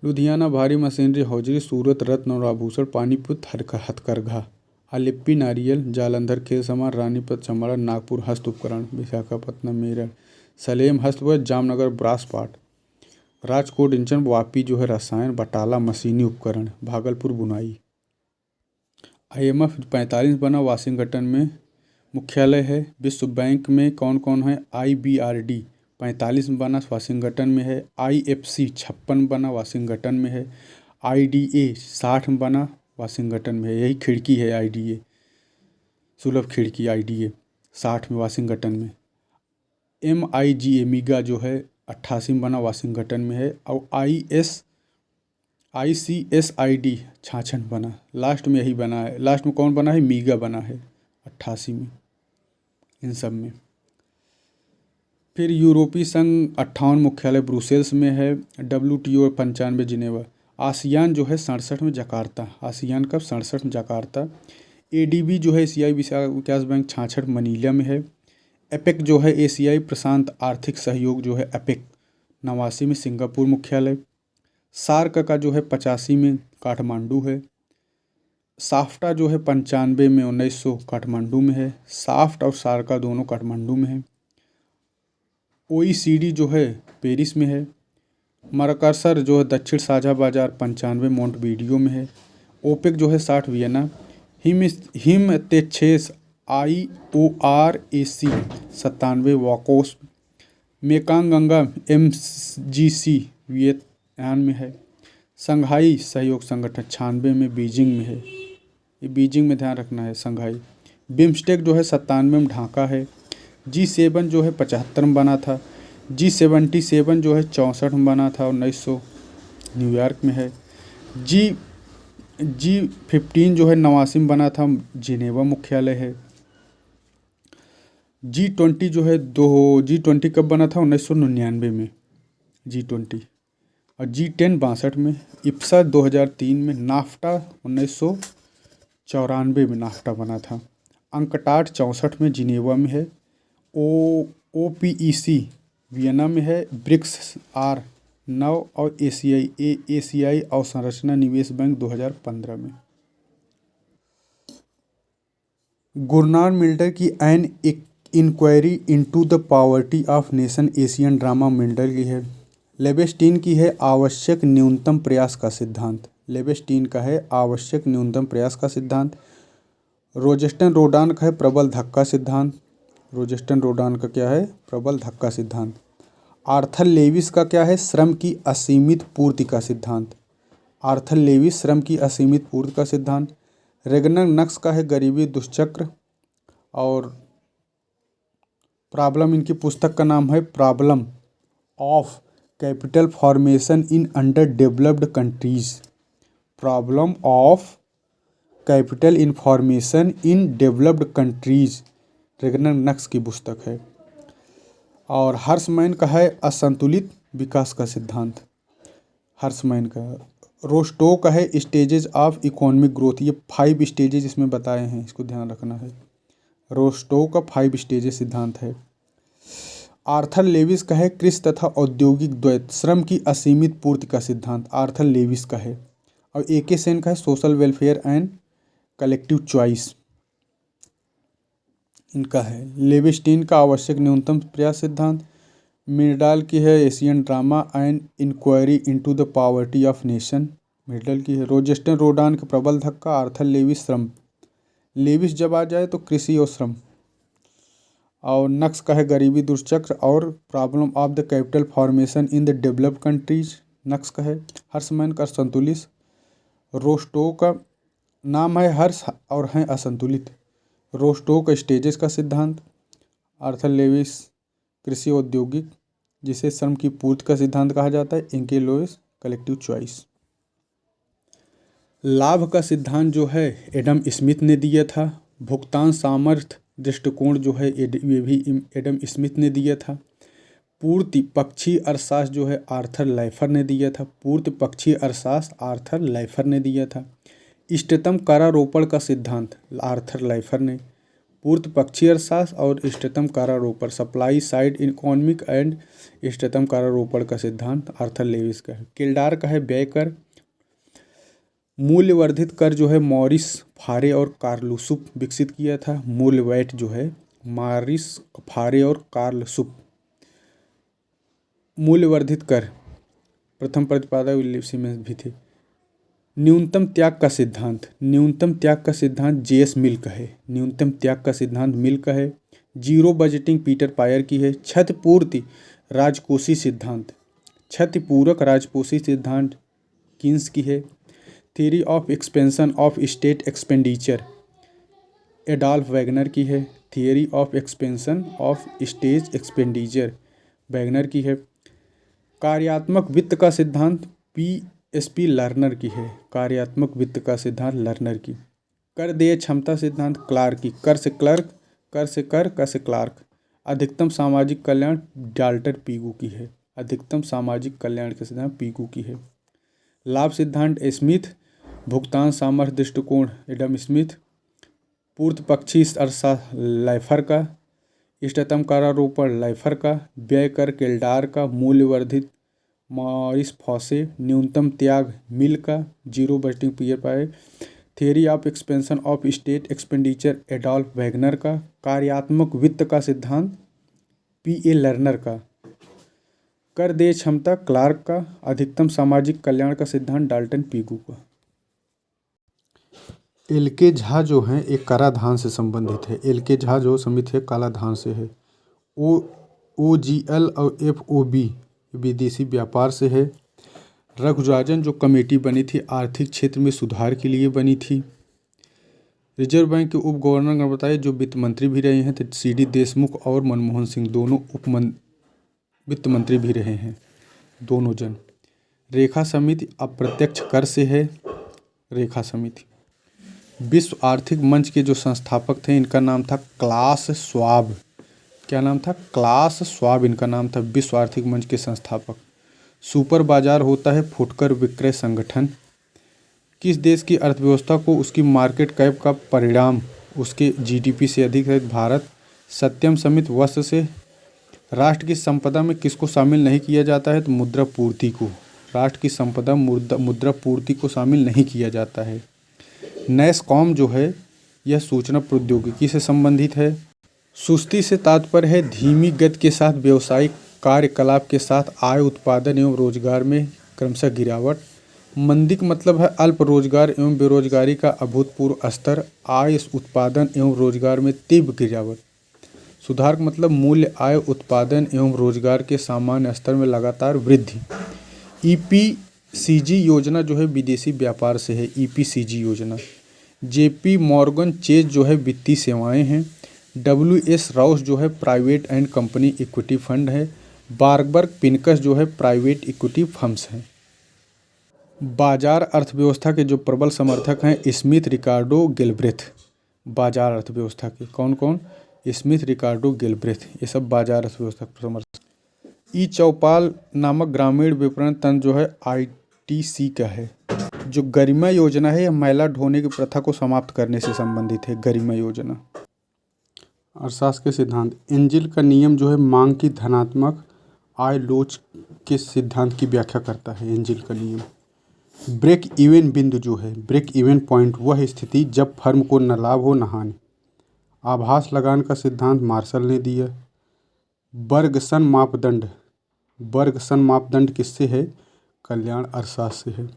लुधियाना भारी मशीनरी हौजरी, सूरत रत्न और आभूषण, पानीपत हथकरघा, अलिप्पी नारियल, जालंधर खेल सामान, रानीपत चमड़ा, नागपुर हस्त उपकरण, विशाखापत्तनम मेरठ, सलेम हस्तवस्त्र, जामनगर ब्रास पाट, राजकोट इंजन, वापी जो है रसायन, बटाला मशीनी उपकरण, भागलपुर बुनाई। IMF 45 बना, वाशिंगटन में मुख्यालय है। विश्व बैंक में कौन कौन है? IBRD 45 बना, वाशिंगटन में है। IFC 56 बना, वाशिंगटन में है। IDA 60 बना, वाशिंगटन में है। यही खिड़की है IDA, सुलभ खिड़की IDA 60 में, वाशिंगटन में। MIGA मीगा जो है 88 में बना, वाशिंगटन में है। और ICSID 66 बना, लास्ट में यही बना है। लास्ट में कौन बना है? मीगा बना है 88 में, इन सब में। फिर यूरोपीय संघ 58 मुख्यालय ब्रुसेल्स में है। WTO 95 Geneva. आसियान जो है 67 में जकार्ता। आसियान कब? 67 में जकार्ता। ADB जो है एशियाई विकास बैंक 66 मनीला में है। एपेक जो है एशियाई प्रशांत आर्थिक सहयोग जो है एपेक 89 में सिंगापुर मुख्यालय। सार्क का जो है 85 में काठमांडू है। साफ्टा जो है 95 में 1900 काठमांडू में है। साफ्ट और सार्का दोनों काठमांडू में है। OECD जो है पेरिस में है। मरकसर जो है दक्षिण साझा बाजार 95 मोंटवीडियो में है। ओपेक जो है 60 वियना। हिम तेक्षेस IORAC 97 वाकोस। मेकांग गंगा MGC वियतनाम में है। संघाई सहयोग संगठन 96 में बीजिंग में है। ये बीजिंग में ध्यान रखना है। संघाई। बिम्स्टेक जो है 97 में ढाका है। G7 जो है 75 में बना था। G77 जो है 64 में बना था, 1900 न्यूयॉर्क में है। G15 जो है 89 में बना था, जिनेवा मुख्यालय है। G20 जो है G20 कब बना था? 1999 में G20। और G10 62 में। इप्सा 2003 में। नाफ्टा 1994 में नाफ्टा बना था। अंकटाड 64 में जिनेवा में है। OPEC वियना में है। ब्रिक्स R9 और एशियाई अवसंरचना निवेश बैंक 2015 में। गुरनार मिल्डर की an inquiry into the poverty of nation Asian drama Myrdal की है। लेबेस्टीन की है आवश्यक न्यूनतम प्रयास का सिद्धांत। लेबेस्टीन का है आवश्यक न्यूनतम प्रयास का सिद्धांत। रोजेस्टन रोडान का है प्रबल धक्का सिद्धांत। रोजेस्टन रोडान का क्या है? प्रबल धक्का सिद्धांत। आर्थर लेविस का क्या है? श्रम की असीमित पूर्ति का सिद्धांत। आर्थर लेविस श्रम की असीमित पूर्ति का सिद्धांत। रेगनर नक्स का है गरीबी दुष्चक्र। और प्रॉब्लम, इनकी पुस्तक का नाम है problem of capital formation in under developed countries. Problem of capital information in developed countries, Ragnar Nurkse की पुस्तक है। और हर्समैन का है असंतुलित विकास का सिद्धांत। हर्समैन का। रोस्टो का है स्टेजेस ऑफ इकोनॉमिक ग्रोथ। ये 5 स्टेजेस इसमें बताए हैं, इसको ध्यान रखना है। रोस्टो का 5 स्टेजेस सिद्धांत है। आर्थर लेविस का है कृषि तथा औद्योगिक द्वैत, श्रम की असीमित पूर्ति का सिद्धांत। आर्थर लेविस का है। और AK सेन का है social welfare and collective choice, इनका है। लेविस्टीन का आवश्यक न्यूनतम प्रयास सिद्धांत। मिर्डाल की है Asian drama and inquiry into the poverty of nation, Myrdal की है। रोजेस्टन रोडान का प्रबल धक्का। आर्थर लेविस श्रम। लेविस जब आ जाए तो कृषि और श्रम। और नक्स का है गरीबी दुष्चक्र और problem of the capital formation in the developed countries, Nurkse का है। हर्समैन का संतुलित। रोस्टो का नाम है हर्ष और हैं असंतुलित। रोस्टो का स्टेजेस का सिद्धांत। आर्थर लेविस कृषि औद्योगिक, जिसे श्रम की पूर्ति का सिद्धांत कहा जाता है। इनके लोइस कलेक्टिव चॉइस। लाभ का सिद्धांत जो है एडम स्मिथ ने दिया था। भुगतान सामर्थ्य दृष्टिकोण जो है ये भी एडम स्मिथ ने दिया था। पूर्ति पक्षीय अर्थशास्त्र जो है आर्थर लाइफर ने दिया था। पूर्ति पक्षीय अर्थशास्त्र आर्थर लाइफर ने दिया था। इष्टतम कारारोपण का सिद्धांत आर्थर लाइफर ने। पूर्ति पक्षीय अर्थशास्त्र और इष्टतम कारारोपण सप्लाई साइड इकोनॉमिक एंड इष्टतम कारारोपण का सिद्धांत आर्थर लेविस का है। किल्डार का है व्यय कर। मूल्यवर्धित कर जो है मॉरिस फारे और कार्लसुप विकसित किया था। मूल्य वैट जो है मॉरिस फारे और कार्लसुप। मूल्यवर्धित कर प्रथम प्रतिपादक सीमेंस भी थे। न्यूनतम त्याग का सिद्धांत जेएस मिल का है। न्यूनतम त्याग का सिद्धांत मिल का है। जीरो बजटिंग पीटर पायर की है। क्षतिपूर्ति राजकोषीय सिद्धांत क्षतिपूरक राजकोषीय सिद्धांत किन्स की है। Theory of expansion of state expenditure Adolf Wagner की है। Theory of expansion of state expenditure Wagner की है। कार्यात्मक वित्त का सिद्धांत पीएसपी लर्नर की है। कार्यात्मक वित्त का सिद्धांत लर्नर की। कर देय क्षमता सिद्धांत क्लार्क की। कर से क्लर्क, कर से कर से क्लार्क। अधिकतम सामाजिक कल्याण डाल्टन पीगू की है। अधिकतम सामाजिक कल्याण का सिद्धांत पीगू की है। लाभ सिद्धांत स्मिथ। भुगतान सामर्थ्य दृष्टिकोण एडम स्मिथ। पूर्त पक्षी अर्थशास्त्र लाइफर का। इष्टतम कारारोपण लाइफर का। व्यय कर किल्डार का। मूल्यवर्धित मॉरिस फॉसे। न्यूनतम त्याग मिल का। जीरो बजटिंग पीयर पाए। Theory of expansion of state expenditure Adolf Wagner का। कार्यात्मक वित्त का सिद्धांत पीए लर्नर का। कर देय क्षमता क्लार्क का। अधिकतम सामाजिक कल्याण का सिद्धांत डाल्टन पीगू का। एल के झा जो हैं एक कराधान से संबंधित है। एल के झा जो समिति है कालाधान से है। OGL और FOB विदेशी व्यापार से है। रघुराजन जो कमेटी बनी थी आर्थिक क्षेत्र में सुधार के लिए बनी थी। रिजर्व बैंक के उप गवर्नर ने बताया जो वित्त मंत्री भी रहे हैं तो CD देशमुख और मनमोहन सिंह दोनों वित्त मंत्री भी रहे हैं दोनों जन। रेखा समिति अप्रत्यक्ष कर से है। रेखा समिति विश्व आर्थिक मंच के जो संस्थापक थे इनका नाम था क्लास श्वाब। क्या नाम था? क्लास श्वाब इनका नाम था। विश्व आर्थिक मंच के संस्थापक। सुपर बाजार होता है फुटकर विक्रय संगठन। किस देश की अर्थव्यवस्था को उसकी मार्केट कैप का परिणाम उसके GDP से अधिक है? भारत। सत्यम समिति वस्त्र से। राष्ट्र की संपदा में किसको शामिल नहीं किया जाता है? तो मुद्रा पूर्ति को। राष्ट्र की संपदा मुद्रा पूर्ति को शामिल नहीं किया जाता है। नैसकॉम जो है यह सूचना प्रौद्योगिकी से संबंधित है। सुस्ती से तात्पर्य है धीमी गति के साथ व्यावसायिक कार्यकलाप के साथ आय उत्पादन एवं रोजगार में क्रमशः गिरावट। मंदी का मतलब है अल्प रोजगार एवं बेरोजगारी का अभूतपूर्व स्तर। आय उत्पादन एवं रोजगार में तीव्र गिरावट। सुधार का मतलब मूल्य आय उत्पादन एवं रोजगार के सामान्य स्तर में लगातार वृद्धि। EPCG योजना जो है विदेशी व्यापार से है। EPCG योजना। JP मॉर्गन चेज जो है वित्तीय सेवाएं हैं। WS राउस जो है private and company equity fund है। बार्बर्ग पिनकस जो है प्राइवेट इक्विटी फर्म्स हैं। बाजार अर्थव्यवस्था के जो प्रबल समर्थक हैं स्मिथ रिकार्डो गिलब्रेथ। बाजार अर्थव्यवस्था के कौन कौन? स्मिथ रिकार्डो गिलब्रेथ ये सब बाजार अर्थव्यवस्था के समर्थक। ई चौपाल नामक ग्रामीण विपणन तंत्र जो है ITC का है। जो गरिमा योजना है यह महिला ढोने की प्रथा को समाप्त करने से संबंधित है। गरिमा योजना। अर्थशास्त्र के सिद्धांत एंजिल का नियम जो है मांग की धनात्मक आय लोच के सिद्धांत की व्याख्या करता है। एंजिल का नियम। ब्रेक इवन बिंदु जो है ब्रेक इवन पॉइंट वह स्थिति जब फर्म को न लाभ हो न हानि। आभास लगान का सिद्धांत मार्शल ने दिया। बर्गसन मापदंड किससे है? कल्याण अर्थशास्त्र से है।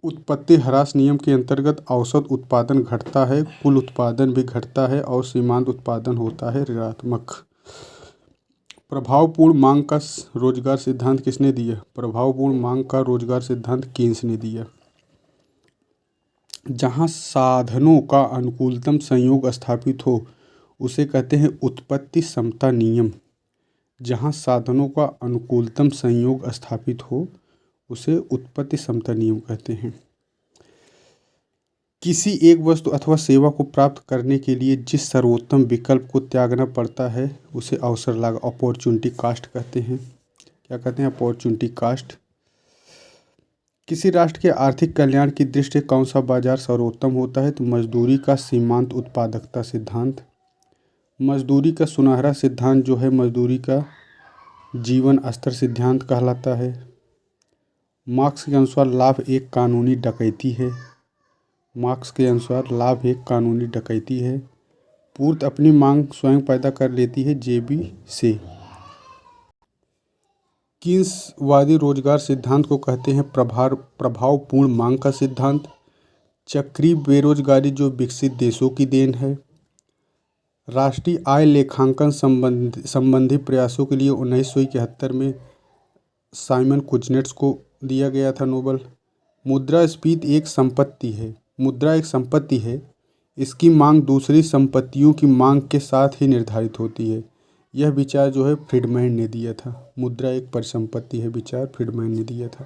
उत्पत्ति ह्रास नियम के अंतर्गत औसत उत्पादन घटता है, कुल उत्पादन भी घटता है और सीमांत उत्पादन होता है ऋणात्मक। प्रभावपूर्ण मांग का रोजगार सिद्धांत किसने दिया? प्रभावपूर्ण मांग का रोजगार सिद्धांत कीन्स ने दिया। जहाँ साधनों का अनुकूलतम संयोग स्थापित हो उसे कहते हैं उत्पत्ति समता नियम। जहाँ साधनों का अनुकूलतम संयोग स्थापित हो उसे उत्पत्ति समता नियम कहते हैं। किसी एक वस्तु अथवा सेवा को प्राप्त करने के लिए जिस सर्वोत्तम विकल्प को त्यागना पड़ता है उसे अवसर लागत अपॉर्चुनिटी कॉस्ट कहते हैं। क्या कहते हैं? Opportunity cost. किसी राष्ट्र के आर्थिक कल्याण की दृष्टि से कौन सा बाजार सर्वोत्तम होता है? तो मजदूरी का सीमांत उत्पादकता सिद्धांत। मजदूरी का सुनहरा सिद्धांत जो है मजदूरी का जीवन स्तर सिद्धांत कहलाता है। मार्क्स के अनुसार लाभ एक कानूनी डकैती है। मार्क्स के अनुसार लाभ एक कानूनी डकैती है। पूर्ति अपनी मांग स्वयं पैदा कर लेती है। जेबी से। कीन्सवादी रोजगार सिद्धांत को कहते हैं प्रभावपूर्ण मांग का सिद्धांत। चक्रीय बेरोजगारी जो विकसित देशों की देन है। राष्ट्रीय आय लेखांकन संबंधी प्रयासों के लिए 1971 में साइमन कुजनेट्स को दिया गया था नोबेल। मुद्रास्फीति एक संपत्ति है। मुद्रा एक संपत्ति है। इसकी मांग दूसरी संपत्तियों की मांग के साथ ही निर्धारित होती है। यह विचार जो है फ्रीडमैन ने दिया था। मुद्रा एक परिसंपत्ति है विचार फ्रीडमैन ने दिया था।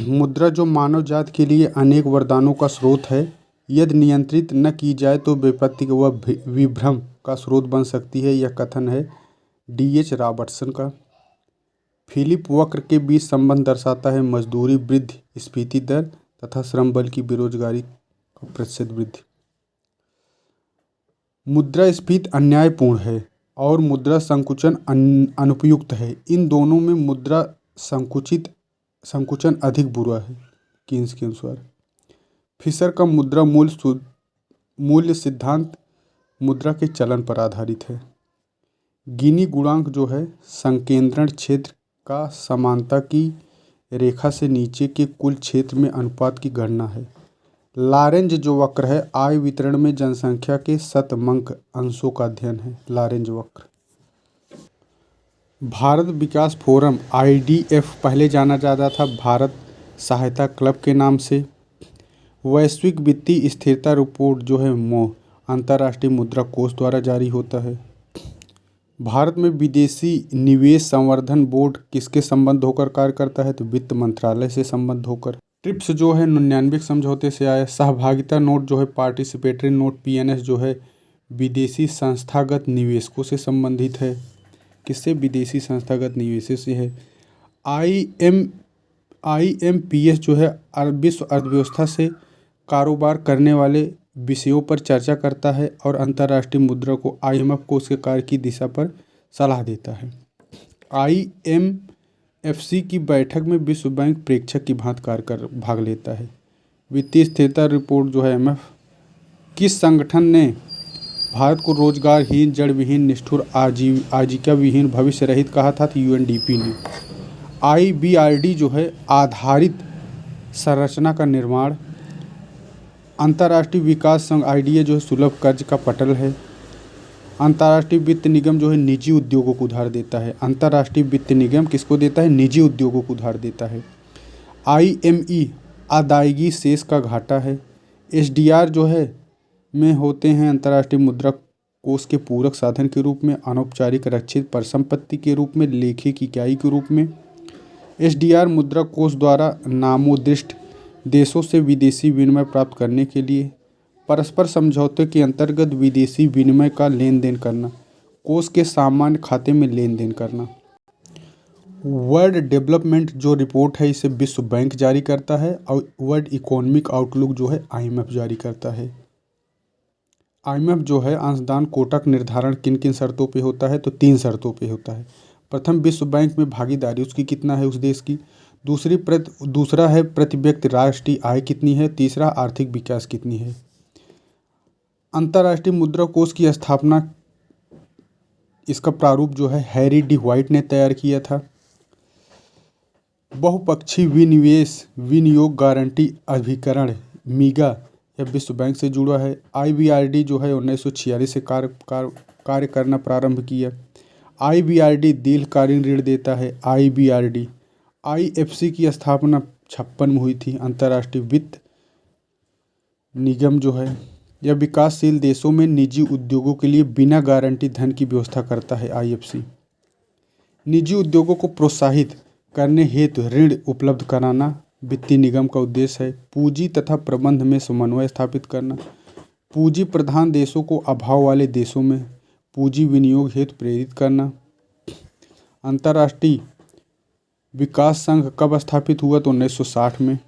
मुद्रा जो मानव जाति के लिए अनेक वरदानों का स्रोत है, यदि नियंत्रित न की जाए तो विपत्ति व विभ्रम का स्रोत बन सकती है। यह कथन है D.H. रॉबर्टसन का। फिलिप वक्र के बीच संबंध दर्शाता है मजदूरी वृद्धि, स्फीति दर तथा श्रम बल की बेरोजगारी का प्रतिशत वृद्धि। मुद्रास्फीति अन्यायपूर्ण है और मुद्रा संकुचन अनुपयुक्त है। इन दोनों में मुद्रा संकुचन अधिक बुरा है। कीन्स के अनुसार। फिशर का मुद्रा मूल्य सिद्धांत मुद्रा के चलन पर आधारित है। गिनी गुणांक जो है संकेंद्रण क्षेत्र का समानता की रेखा से नीचे के कुल क्षेत्र में अनुपात की गणना है। लॉरेंज जो वक्र है आय वितरण में जनसंख्या के शतमंक अंशों का अध्ययन है। लॉरेंज वक्र। भारत विकास फोरम IDF पहले जाना जाता था भारत सहायता क्लब के नाम से। वैश्विक वित्तीय स्थिरता रिपोर्ट जो है अंतर्राष्ट्रीय मुद्रा कोष द्वारा जारी होता है। भारत में विदेशी निवेश संवर्धन बोर्ड किसके संबंध होकर कार्य करता है? तो वित्त मंत्रालय से संबंध होकर। ट्रिप्स जो है 99 समझौते से आया। सहभागिता नोट जो है पार्टिसिपेटरी नोट PNS जो है विदेशी संस्थागत निवेशकों से संबंधित है। किससे? विदेशी संस्थागत निवेशों से है। IMPS जो है विश्व अर्थव्यवस्था से कारोबार करने वाले विषयों पर चर्चा करता है और अंतर्राष्ट्रीय मुद्रा को IMF को उसके कार्य की दिशा पर सलाह देता है। IMFC की बैठक में विश्व बैंक प्रेक्षक की भांति कार्य कर भाग लेता है। वित्तीय स्थिरता रिपोर्ट जो है MF। किस संगठन ने भारत को रोजगारहीन, जड़ विहीन, निष्ठुर, आजीविका विहीन, भविष्य रहित कहा था? तो UNDP ने। IBRD जो है आधारित संरचना का निर्माण। अंतर्राष्ट्रीय विकास संघ IDA जो है सुलभ कर्ज का पटल है। अंतर्राष्ट्रीय वित्त निगम जो है निजी उद्योगों को उधार देता है। अंतर्राष्ट्रीय वित्त निगम किसको देता है? निजी उद्योगों को उधार देता है। IME अदायगी शेष का घाटा है। SDR जो है में होते हैं अंतर्राष्ट्रीय मुद्रा कोष के पूरक साधन के रूप में, अनौपचारिक रक्षित परिसंपत्ति के रूप में, लेखिक इकाई के रूप में। SDR मुद्रा कोष द्वारा नामोदिष्ट देशों से विदेशी विनिमय प्राप्त करने के लिए परस्पर समझौते के अंतर्गत विदेशी विनिमय का लेन देन करना, कोष के सामान्य खाते में लेन देन करना। वर्ल्ड डेवलपमेंट जो रिपोर्ट है इसे विश्व बैंक जारी करता है और वर्ल्ड इकोनॉमिक आउटलुक जो है IMF जारी करता है। IMF जो है अंशदान कोटा का निर्धारण किन किन शर्तों पे होता है? तो 3 शर्तों पे होता है। प्रथम, विश्व बैंक में भागीदारी उसकी कितना है उस देश की। दूसरा है प्रति व्यक्ति राष्ट्रीय आय कितनी है। तीसरा, आर्थिक विकास कितनी है। अंतर्राष्ट्रीय मुद्रा कोष की स्थापना, इसका प्रारूप जो है हैरी डी व्हाइट ने तैयार किया था। बहुपक्षीय विनियोग गारंटी अभिकरण MIGA यह विश्व बैंक से जुड़ा है। IBRD जो है 1946 से कार्य करना प्रारंभ किया। IBRD दीर्घकालीन ऋण देता है। IFC की स्थापना 56 में हुई थी। अंतर्राष्ट्रीय वित्त निगम जो है यह विकासशील देशों में निजी उद्योगों के लिए बिना गारंटी धन की व्यवस्था करता है। IFC निजी उद्योगों को प्रोत्साहित करने हेतु ऋण उपलब्ध कराना वित्तीय निगम का उद्देश्य है पूंजी तथा प्रबंध में समन्वय स्थापित करना, पूंजी प्रधान देशों को अभाव वाले देशों में पूंजी विनियोग हेतु प्रेरित करना। अंतर्राष्ट्रीय विकास संघ कब स्थापित हुआ? तो 1960 में।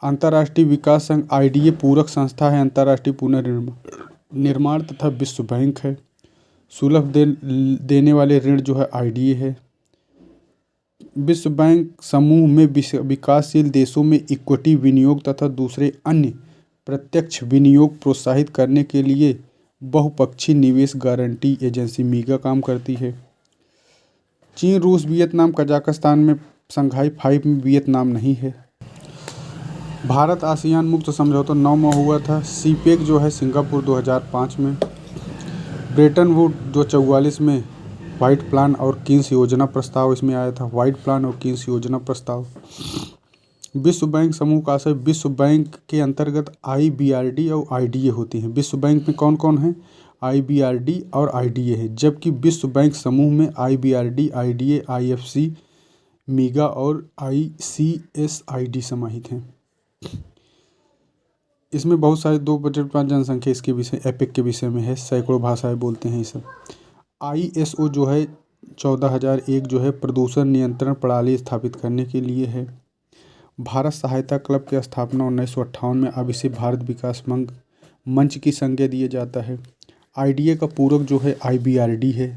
अंतर्राष्ट्रीय विकास संघ आईडीए पूरक संस्था है अंतर्राष्ट्रीय पुनर्निर्माण तथा विश्व बैंक है। सुलभ देने वाले ऋण जो है आईडीए है। विश्व बैंक समूह में विकासशील देशों में इक्विटी विनियोग तथा दूसरे अन्य प्रत्यक्ष विनियोग प्रोत्साहित करने के लिए बहुपक्षीय निवेश गारंटी एजेंसी मीगा काम करती है। चीन, रूस, वियतनाम, कजाकिस्तान में संघाई 5 में वियतनाम नहीं है। भारत आसियान मुक्त समझौता 9 में हुआ था। सीपेक जो है सिंगापुर 2005 में। ब्रेटन वुड 244 में व्हाइट प्लान और कीन्स योजना प्रस्ताव इसमें आया था। व्हाइट प्लान और कीन्स योजना प्रस्ताव। विश्व बैंक समूह का आशय विश्व बैंक के अंतर्गत आईबीआरडी और आईडीए होती हैं। विश्व बैंक में कौन कौन है? आईबीआरडी और आईडीए है, जबकि विश्व बैंक समूह में आईबीआरडी, आईडीए, आईएफसी, मीगा और आईसीएसआईडी समाहित हैं। इसमें बहुत सारे 2.5 जनसंख्या इसके विषय एपिक के विषय में है। सैकड़ों भाषाएं बोलते हैं ये सब। आईएसओ जो है 14001 जो है प्रदूषण नियंत्रण प्रणाली स्थापित करने के लिए है। भारत सहायता क्लब की स्थापना 1958 में। अब इसे भारत विकास मंच की संज्ञा दिया जाता है। आईडीए का पूरक जो है आईबीआरडी है।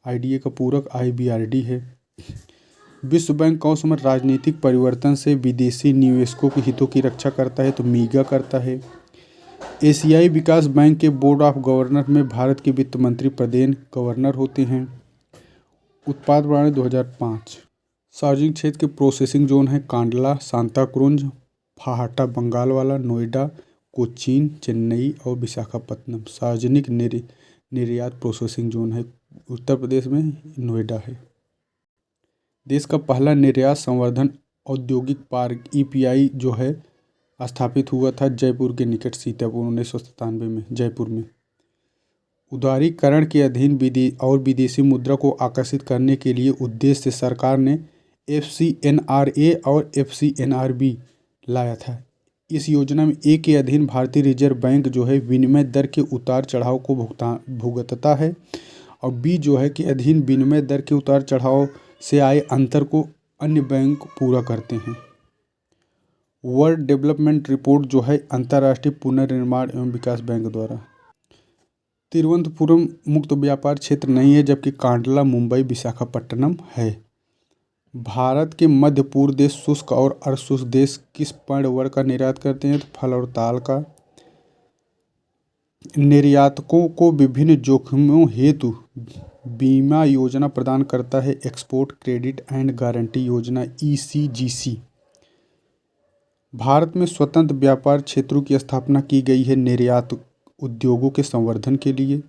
आईडीए का पूरक आईबीआरडी है। विश्व बैंक कौन समय राजनीतिक परिवर्तन से विदेशी निवेशकों के हितों की रक्षा करता है? तो मीगा करता है। एशियाई विकास बैंक के बोर्ड ऑफ गवर्नर में भारत के वित्त मंत्री प्रदेन गवर्नर होते हैं। उत्पाद प्रणाली 2005। सार्वजनिक क्षेत्र के प्रोसेसिंग जोन है कांडला, सांताक्रूज, फाहाटा बंगाल वाला, नोएडा, कोचीन, चेन्नई और विशाखापत्तनम। सार्वजनिक निर्यात प्रोसेसिंग जोन है उत्तर प्रदेश में नोएडा है। देश का पहला निर्यात संवर्धन औद्योगिक पार्क ईपीआई जो है स्थापित हुआ था जयपुर के निकट सीतापुर 1997 में जयपुर में। उदारीकरण के अधीन विदेशी मुद्रा को आकर्षित करने के लिए उद्देश्य से सरकार ने एफसीएनआरए और एफसीएनआरबी लाया था। इस योजना में ए के अधीन भारतीय रिजर्व बैंक जो है विनिमय दर के उतार चढ़ाव को भुगतता है और बी जो है के अधीन विनिमय दर के उतार चढ़ाव से आए अंतर को अन्य बैंक पूरा करते हैं। वर्ल्ड डेवलपमेंट रिपोर्ट जो है अंतर्राष्ट्रीय पुनर्निर्माण एवं विकास बैंक द्वारा। तिरुवनंतपुरम मुक्त व्यापार क्षेत्र नहीं है, जबकि कांडला, मुंबई, विशाखापट्टनम है। भारत के मध्य पूर्व देश शुष्क और अर्धशुष्क देश किस पर्णवर्ग का निर्यात करते हैं? तो फल और ताल का। निर्यातकों को विभिन्न जोखिमों हेतु बीमा योजना प्रदान करता है एक्सपोर्ट क्रेडिट एंड गारंटी योजना ईसीजीसी। भारत में स्वतंत्र व्यापार क्षेत्रों की स्थापना की गई है निर्यात उद्योगों के संवर्धन के लिए।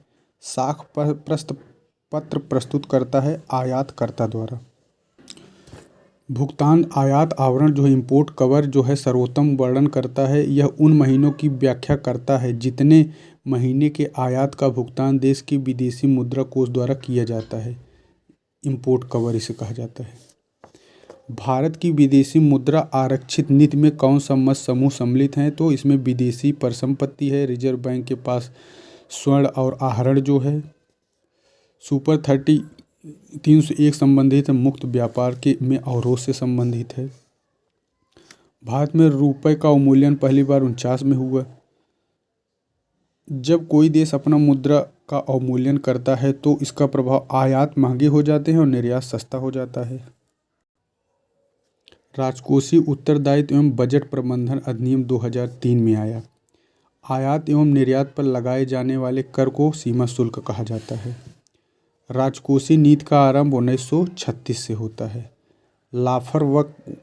साख पत्र प्रस्तुत करता है आयातकर्ता द्वारा। भुगतान आयात आवरण जो है इम्पोर्ट कवर जो है सर्वोत्तम वर्णन करता है। यह उन महीनों की व्याख्या करता है जितने महीने के आयात का भुगतान देश की विदेशी मुद्रा कोष द्वारा किया जाता है। इम्पोर्ट कवर इसे कहा जाता है। भारत की विदेशी मुद्रा आरक्षित नीति में कौन सा मत समूह सम्मिलित हैं? तो इसमें विदेशी परिसंपत्ति है, रिजर्व बैंक के पास स्वर्ण और आहरण जो है, सुपर 301 संबंधित है, मुक्त व्यापार के में अवरोध से संबंधित है। भारत में रुपए का अवमूल्यन पहली बार 49 में हुआ। जब कोई देश अपना मुद्रा का अवमूल्यन करता है तो इसका प्रभाव आयात महंगे हो जाते हैं और निर्यात सस्ता हो जाता है। राजकोषीय उत्तरदायित्व एवं बजट प्रबंधन अधिनियम 2003 में आया। आयात एवं निर्यात पर लगाए जाने वाले कर को सीमा शुल्क कहा जाता है। राजकोषीय नीति का आरंभ 1936 से होता है। लाफर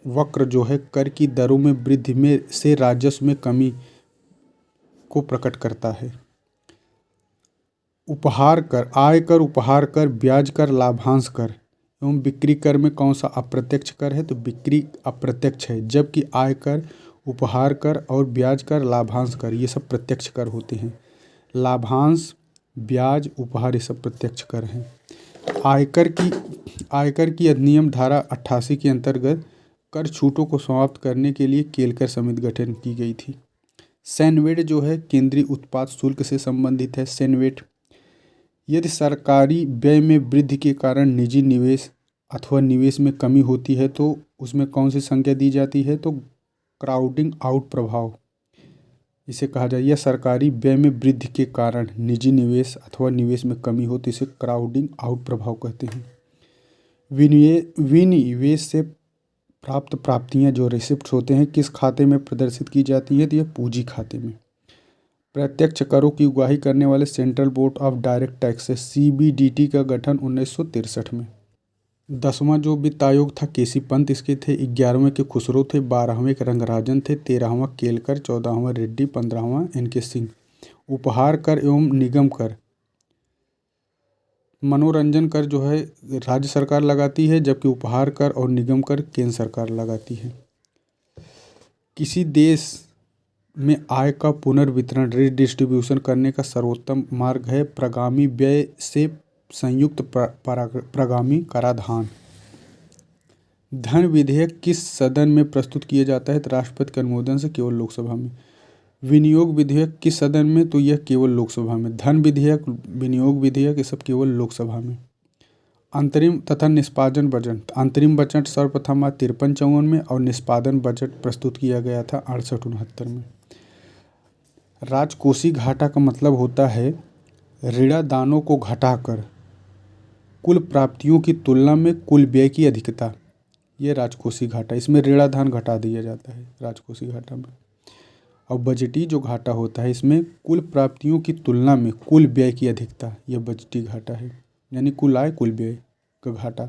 वक्र जो है कर की दरों में वृद्धि में से राजस्व में कमी को प्रकट करता है। उपहार कर, आयकर, उपहार कर, ब्याज कर, लाभांश कर एवं बिक्री कर में कौन सा अप्रत्यक्ष कर है? तो बिक्री अप्रत्यक्ष है, जबकि आयकर, उपहार कर और ब्याज कर, लाभांश कर ये सब प्रत्यक्ष कर होते हैं। लाभांश, ब्याज, उपहार ये सब प्रत्यक्ष कर हैं। आयकर की अधिनियम धारा 88 के अंतर्गत कर छूटों को समाप्त करने के लिए केलकर समिति गठन की गई थी। सैनवेड जो है केंद्रीय उत्पाद शुल्क से संबंधित है। सैनवेड यदि सरकारी व्यय में वृद्धि के कारण निजी निवेश अथवा निवेश में कमी होती है तो उसमें कौन सी संख्या दी जाती है, तो क्राउडिंग आउट प्रभाव इसे कहा जाए। यह सरकारी व्यय में वृद्धि के कारण निजी निवेश अथवा निवेश में कमी हो तो इसे क्राउडिंग आउट प्रभाव कहते हैं। विनिवेश से प्राप्त प्राप्तियां जो रिसिप्ट होते हैं किस खाते में प्रदर्शित की जाती है, तो यह पूंजी खाते में। प्रत्यक्ष करों की उगाही करने वाले central board of direct taxes CBDT का गठन 1963 में। 10वां जो वित्त आयोग था केसी पंत इसके थे। 11वें के खुसरो थे। 12वें के रंगराजन थे। 13वां केलकर। 14वां रेड्डी। 15वां एनके सिंह। उपहार कर एवं निगम कर, मनोरंजन कर जो है राज्य सरकार लगाती है, जबकि उपहार कर और निगम कर केंद्र सरकार लगाती है। किसी देश में आय का पुनर्वितरण रीडिस्ट्रीब्यूशन करने का सर्वोत्तम मार्ग है प्रगामी व्यय से संयुक्त प्रगामी कराधान। धन विधेयक किस सदन में प्रस्तुत किया जाता है, तो राष्ट्रपति के अनुमोदन से केवल लोकसभा में। विनियोग विधेयक किस सदन में, तो यह केवल लोकसभा में। धन विधेयक, विनियोग विधेयक ये सब केवल लोकसभा में। अंतरिम तथा निष्पादन बजट। अंतरिम बजट सर्वप्रथम 53-54 में और निष्पादन बजट प्रस्तुत किया गया था 68-69 में। राजकोषीय घाटा का मतलब होता है ऋणादानों को घटाकर कुल प्राप्तियों की तुलना में कुल व्यय की अधिकता, ये राजकोषीय घाटा। इसमें ऋणादान घटा दिया जाता है राजकोषीय घाटा में। और बजटीय जो घाटा होता है इसमें कुल प्राप्तियों की तुलना में कुल व्यय की अधिकता, यह बजटीय घाटा है, यानी कुल आय कुल व्यय का घाटा।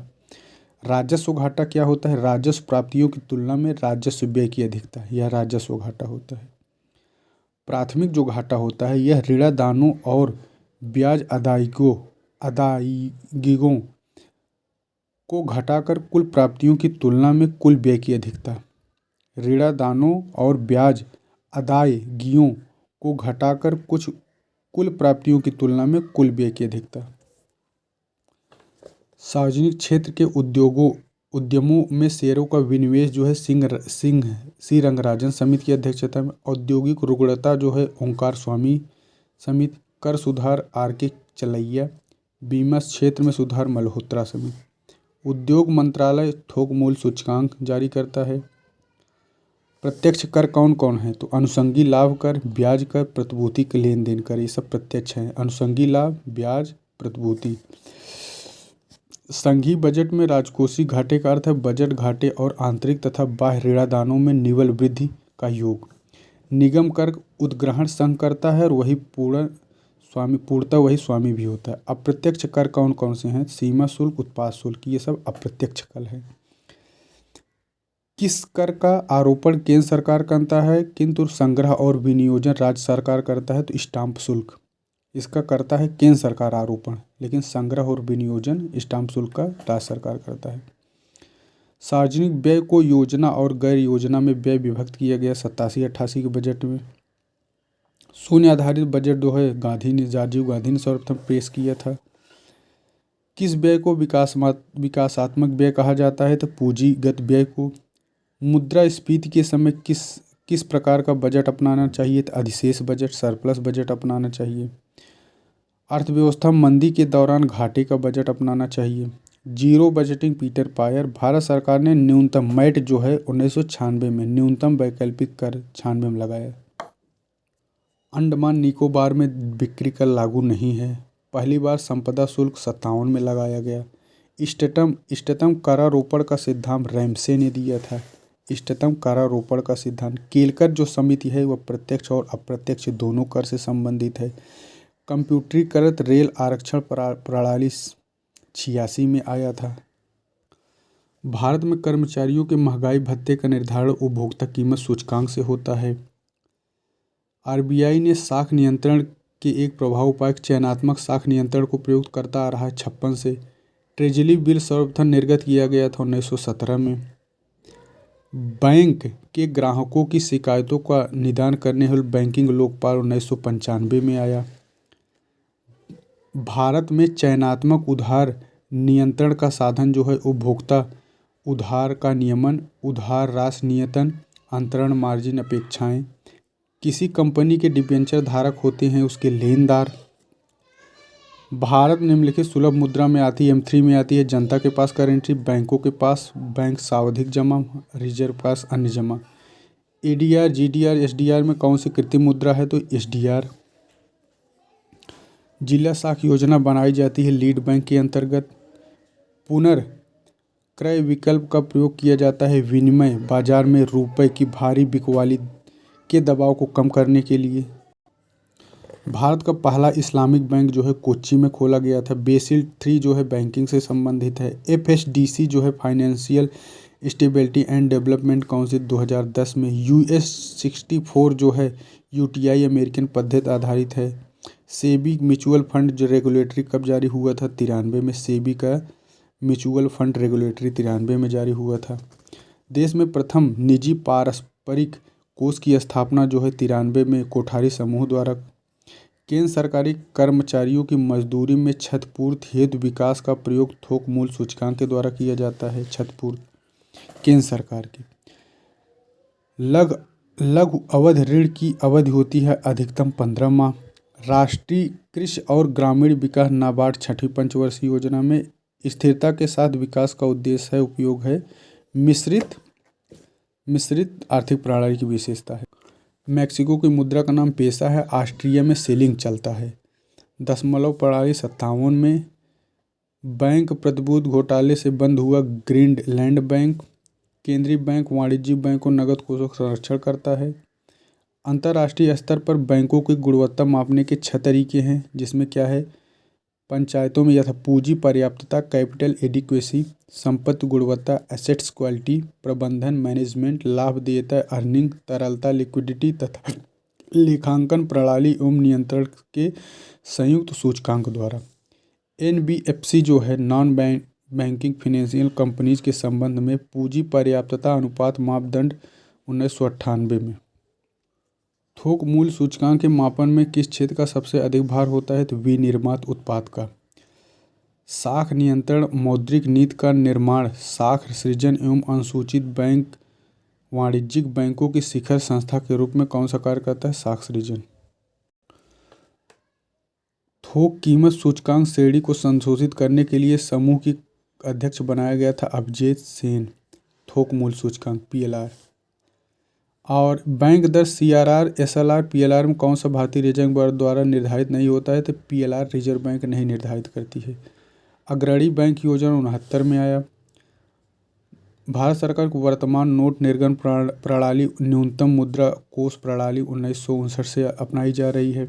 राजस्व घाटा क्या होता है, राजस्व प्राप्तियों की तुलना में राजस्व व्यय की अधिकता, यह राजस्व घाटा होता है। प्राथमिक जो घाटा होता है यह ऋणादानों और ब्याज अदायगियों को घटाकर कुल प्राप्तियों की तुलना में कुल व्यय की अधिकता। ऋणादानों और ब्याज अदायगियों को घटाकर कुल प्राप्तियों की तुलना में कुल व्यय की अधिकता। सार्वजनिक क्षेत्र के उद्यमों में शेयरों का विनिवेश जो है सी रंगराजन समिति की अध्यक्षता में। औद्योगिक रुग्णता जो है ओंकार स्वामी समिति। कर सुधार आर.के. चलैया। बीमा क्षेत्र में सुधार मल्होत्रा समिति। उद्योग मंत्रालय थोक मूल्य सूचकांक जारी करता है। प्रत्यक्ष कर कौन कौन है, तो अनुषंगी लाभ कर, ब्याज कर, प्रतिभूति के लेन देन कर, ये सब प्रत्यक्ष हैं। अनुषंगी लाभ, ब्याज, प्रतिभूति। संघीय बजट में राजकोषीय घाटे का अर्थ है बजट घाटे और आंतरिक तथा बाह्य ऋणादानों में निव्वल वृद्धि का योग। निगम कर उद्ग्रहण संघ करता है और वही पूर्णतः वही स्वामी भी होता है। अप्रत्यक्ष कर कौन कौन से हैं, सीमा शुल्क, उत्पाद शुल्क, ये सब अप्रत्यक्ष कर है। किस कर का आरोपण केंद्र सरकार करता है किंतु संग्रह और विनियोजन राज्य सरकार करता है, तो स्टाम्प शुल्क इसका करता है केंद्र सरकार आरोपण, लेकिन संग्रह और विनियोजन स्टाम्प शुल्क का राज्य सरकार करता है। सार्वजनिक व्यय को योजना और गैर योजना में व्यय विभक्त किया गया 87-88 के बजट में। शून्य आधारित बजट जो है राजीव गांधी ने सर्वप्रथम पेश किया था। किस व्यय को विकासात्मक व्यय कहा जाता है, तो पूंजीगत व्यय को। मुद्रास्फीति के समय किस प्रकार का बजट अपनाना चाहिए, तो अधिशेष बजट, सरप्लस बजट अपनाना चाहिए। अर्थव्यवस्था मंदी के दौरान घाटे का बजट अपनाना चाहिए। Zero budgeting Peter Pyhrr. Bharat सरकार ने न्यूनतम मैट जो है 1996 में न्यूनतम वैकल्पिक कर 96 में लगाया। अंडमान निकोबार में बिक्री कर लागू नहीं है। पहली बार संपदा शुल्क 57 में लगाया गया। इष्टतम करारोपण का सिद्धांत रैमसे ने दिया था। इष्टतम करारोपण का सिद्धांत। केलकर जो समिति है वह प्रत्यक्ष और अप्रत्यक्ष दोनों कर से संबंधित है। कंप्यूटरीकृत रेल आरक्षण प्रणाली 86 में आया था। भारत में कर्मचारियों के महंगाई भत्ते का निर्धारण उपभोक्ता कीमत सूचकांक से होता है। आरबीआई ने साख नियंत्रण के एक प्रभावोपायक चयनात्मक साख नियंत्रण को प्रयुक्त करता आ रहा है 56 से। ट्रेजरी बिल सर्वप्रथम निर्गत किया गया था 1917 में। बैंक के ग्राहकों की शिकायतों का निदान करने हेतु बैंकिंग लोकपाल 1995 में आया। भारत में चयनात्मक उधार नियंत्रण का साधन जो है उपभोक्ता उधार का नियमन, उधार राशि नियंत्रण, अंतरण मार्जिन अपेक्षाएं, किसी कंपनी के डिबेंचर धारक होते हैं उसके लेनदार। भारत निम्नलिखित सुलभ मुद्रा में आती है, M3 में आती है जनता के पास करेंसी, बैंकों के पास बैंक सावधिक जमा, रिजर्व के पास अन्य जमा। ADR, GDR, SDR में कौन सी कृत्रिम मुद्रा है? तो SDR। जिला साख योजना बनाई जाती है लीड बैंक के अंतर्गत। पुनर्क्रय विकल्प का प्रयोग किया जाता है विनिमय बाजार में रुपए की भारी बिकवाली के दबाव को कम करने के लिए। भारत का पहला इस्लामिक बैंक जो है कोच्चि में खोला गया था। बेसिल 3 जो है बैंकिंग से संबंधित है। FSDC जो है financial stability and development council 2010 में। US 64 जो है UTI अमेरिकन पद्धति आधारित है। सेबी म्यूचुअल फंड जो रेगुलेटरी कब जारी हुआ था? 93 में। सेबी का म्यूचुअल फंड रेगुलेटरी 93 में जारी हुआ था। देश में प्रथम निजी पारस्परिक कोष की स्थापना जो है 93 में कोठारी समूह द्वारा। केंद्र सरकारी कर्मचारियों की मजदूरी में क्षतिपूर्ति हेतु विकास का प्रयोग थोक मूल्य सूचकांक के द्वारा किया जाता है। क्षतिपूर्ति केंद्र सरकार की। लघु अवधि ऋण की अवधि होती है अधिकतम 15 माह। राष्ट्रीय कृषि और ग्रामीण विकास नाबार्ड छठी पंचवर्षीय योजना में स्थिरता के साथ विकास का उद्देश्य है। उपयोग है मिश्रित आर्थिक प्रणाली की विशेषता है। मैक्सिको की मुद्रा का नाम पेसा है। ऑस्ट्रिया में सीलिंग चलता है। दशमलव प्रणाली 57 में। बैंक प्रतिभूति घोटाले से बंद हुआ ग्रीनलैंड बैंक। केंद्रीय बैंक वाणिज्यिक बैंक और नगद कोषों का संरक्षण करता है। अंतर्राष्ट्रीय स्तर पर बैंकों की गुणवत्ता मापने के 6 तरीके हैं, जिसमें क्या है? पंचायतों में यथा पूंजी पर्याप्तता, कैपिटल एडिक्वेसी, संपत्ति गुणवत्ता, एसेट्स क्वालिटी, प्रबंधन मैनेजमेंट, लाभदेयता अर्निंग, तरलता लिक्विडिटी तथा लेखांकन प्रणाली एवं नियंत्रण के संयुक्त सूचकांक द्वारा। NBFC जो है नॉन बैंकिंग फाइनेंशियल कंपनीज के संबंध में पूंजी पर्याप्तता अनुपात मापदंड 1998 में। थोक मूल्य सूचकांक के मापन में किस क्षेत्र का सबसे अधिक भार होता है? तो विनिर्मित उत्पाद का। साख नियंत्रण मौद्रिक नीति का निर्माण साख सृजन एवं अनुसूचित बैंक वाणिज्यिक बैंकों की शिखर संस्था के रूप में कौन सा कार्य करता है? साख सृजन। थोक कीमत सूचकांक श्रेणी को संशोधित करने के लिए समूह की अध्यक्ष बनाया गया था अभिजीत सेन। थोक मूल्य सूचकांक PLR। और बैंक दर CRR, SLR, PLR में कौन सा भारतीय रिजर्व बैंक द्वारा निर्धारित नहीं होता है? तो PLR रिजर्व बैंक नहीं निर्धारित करती है। अग्रणी बैंक योजना 69 में आया। भारत सरकार को वर्तमान नोट निर्गम प्रणाली न्यूनतम मुद्रा कोष प्रणाली 1959 से अपनाई जा रही है।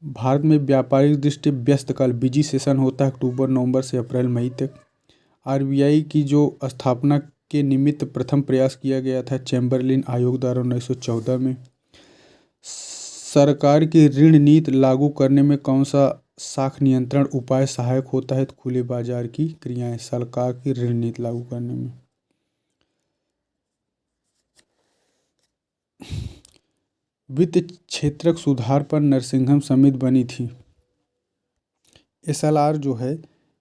भारत में व्यापारिक दृष्टि व्यस्त काल बिजी सेशन होता है अक्टूबर नवंबर से अप्रैल मई तक। RBI की जो स्थापना के निमित्त प्रथम प्रयास किया गया था चैम्बरलिन आयोग द्वारा 1914 में। सरकार की ऋण नीति लागू करने में कौन सा साख नियंत्रण उपाय सहायक होता है? तो खुले बाजार की क्रियाएं सरकार की ऋण नीति लागू करने में। वित्त क्षेत्रक सुधार पर नरसिंहम समिति बनी थी। SLR जो है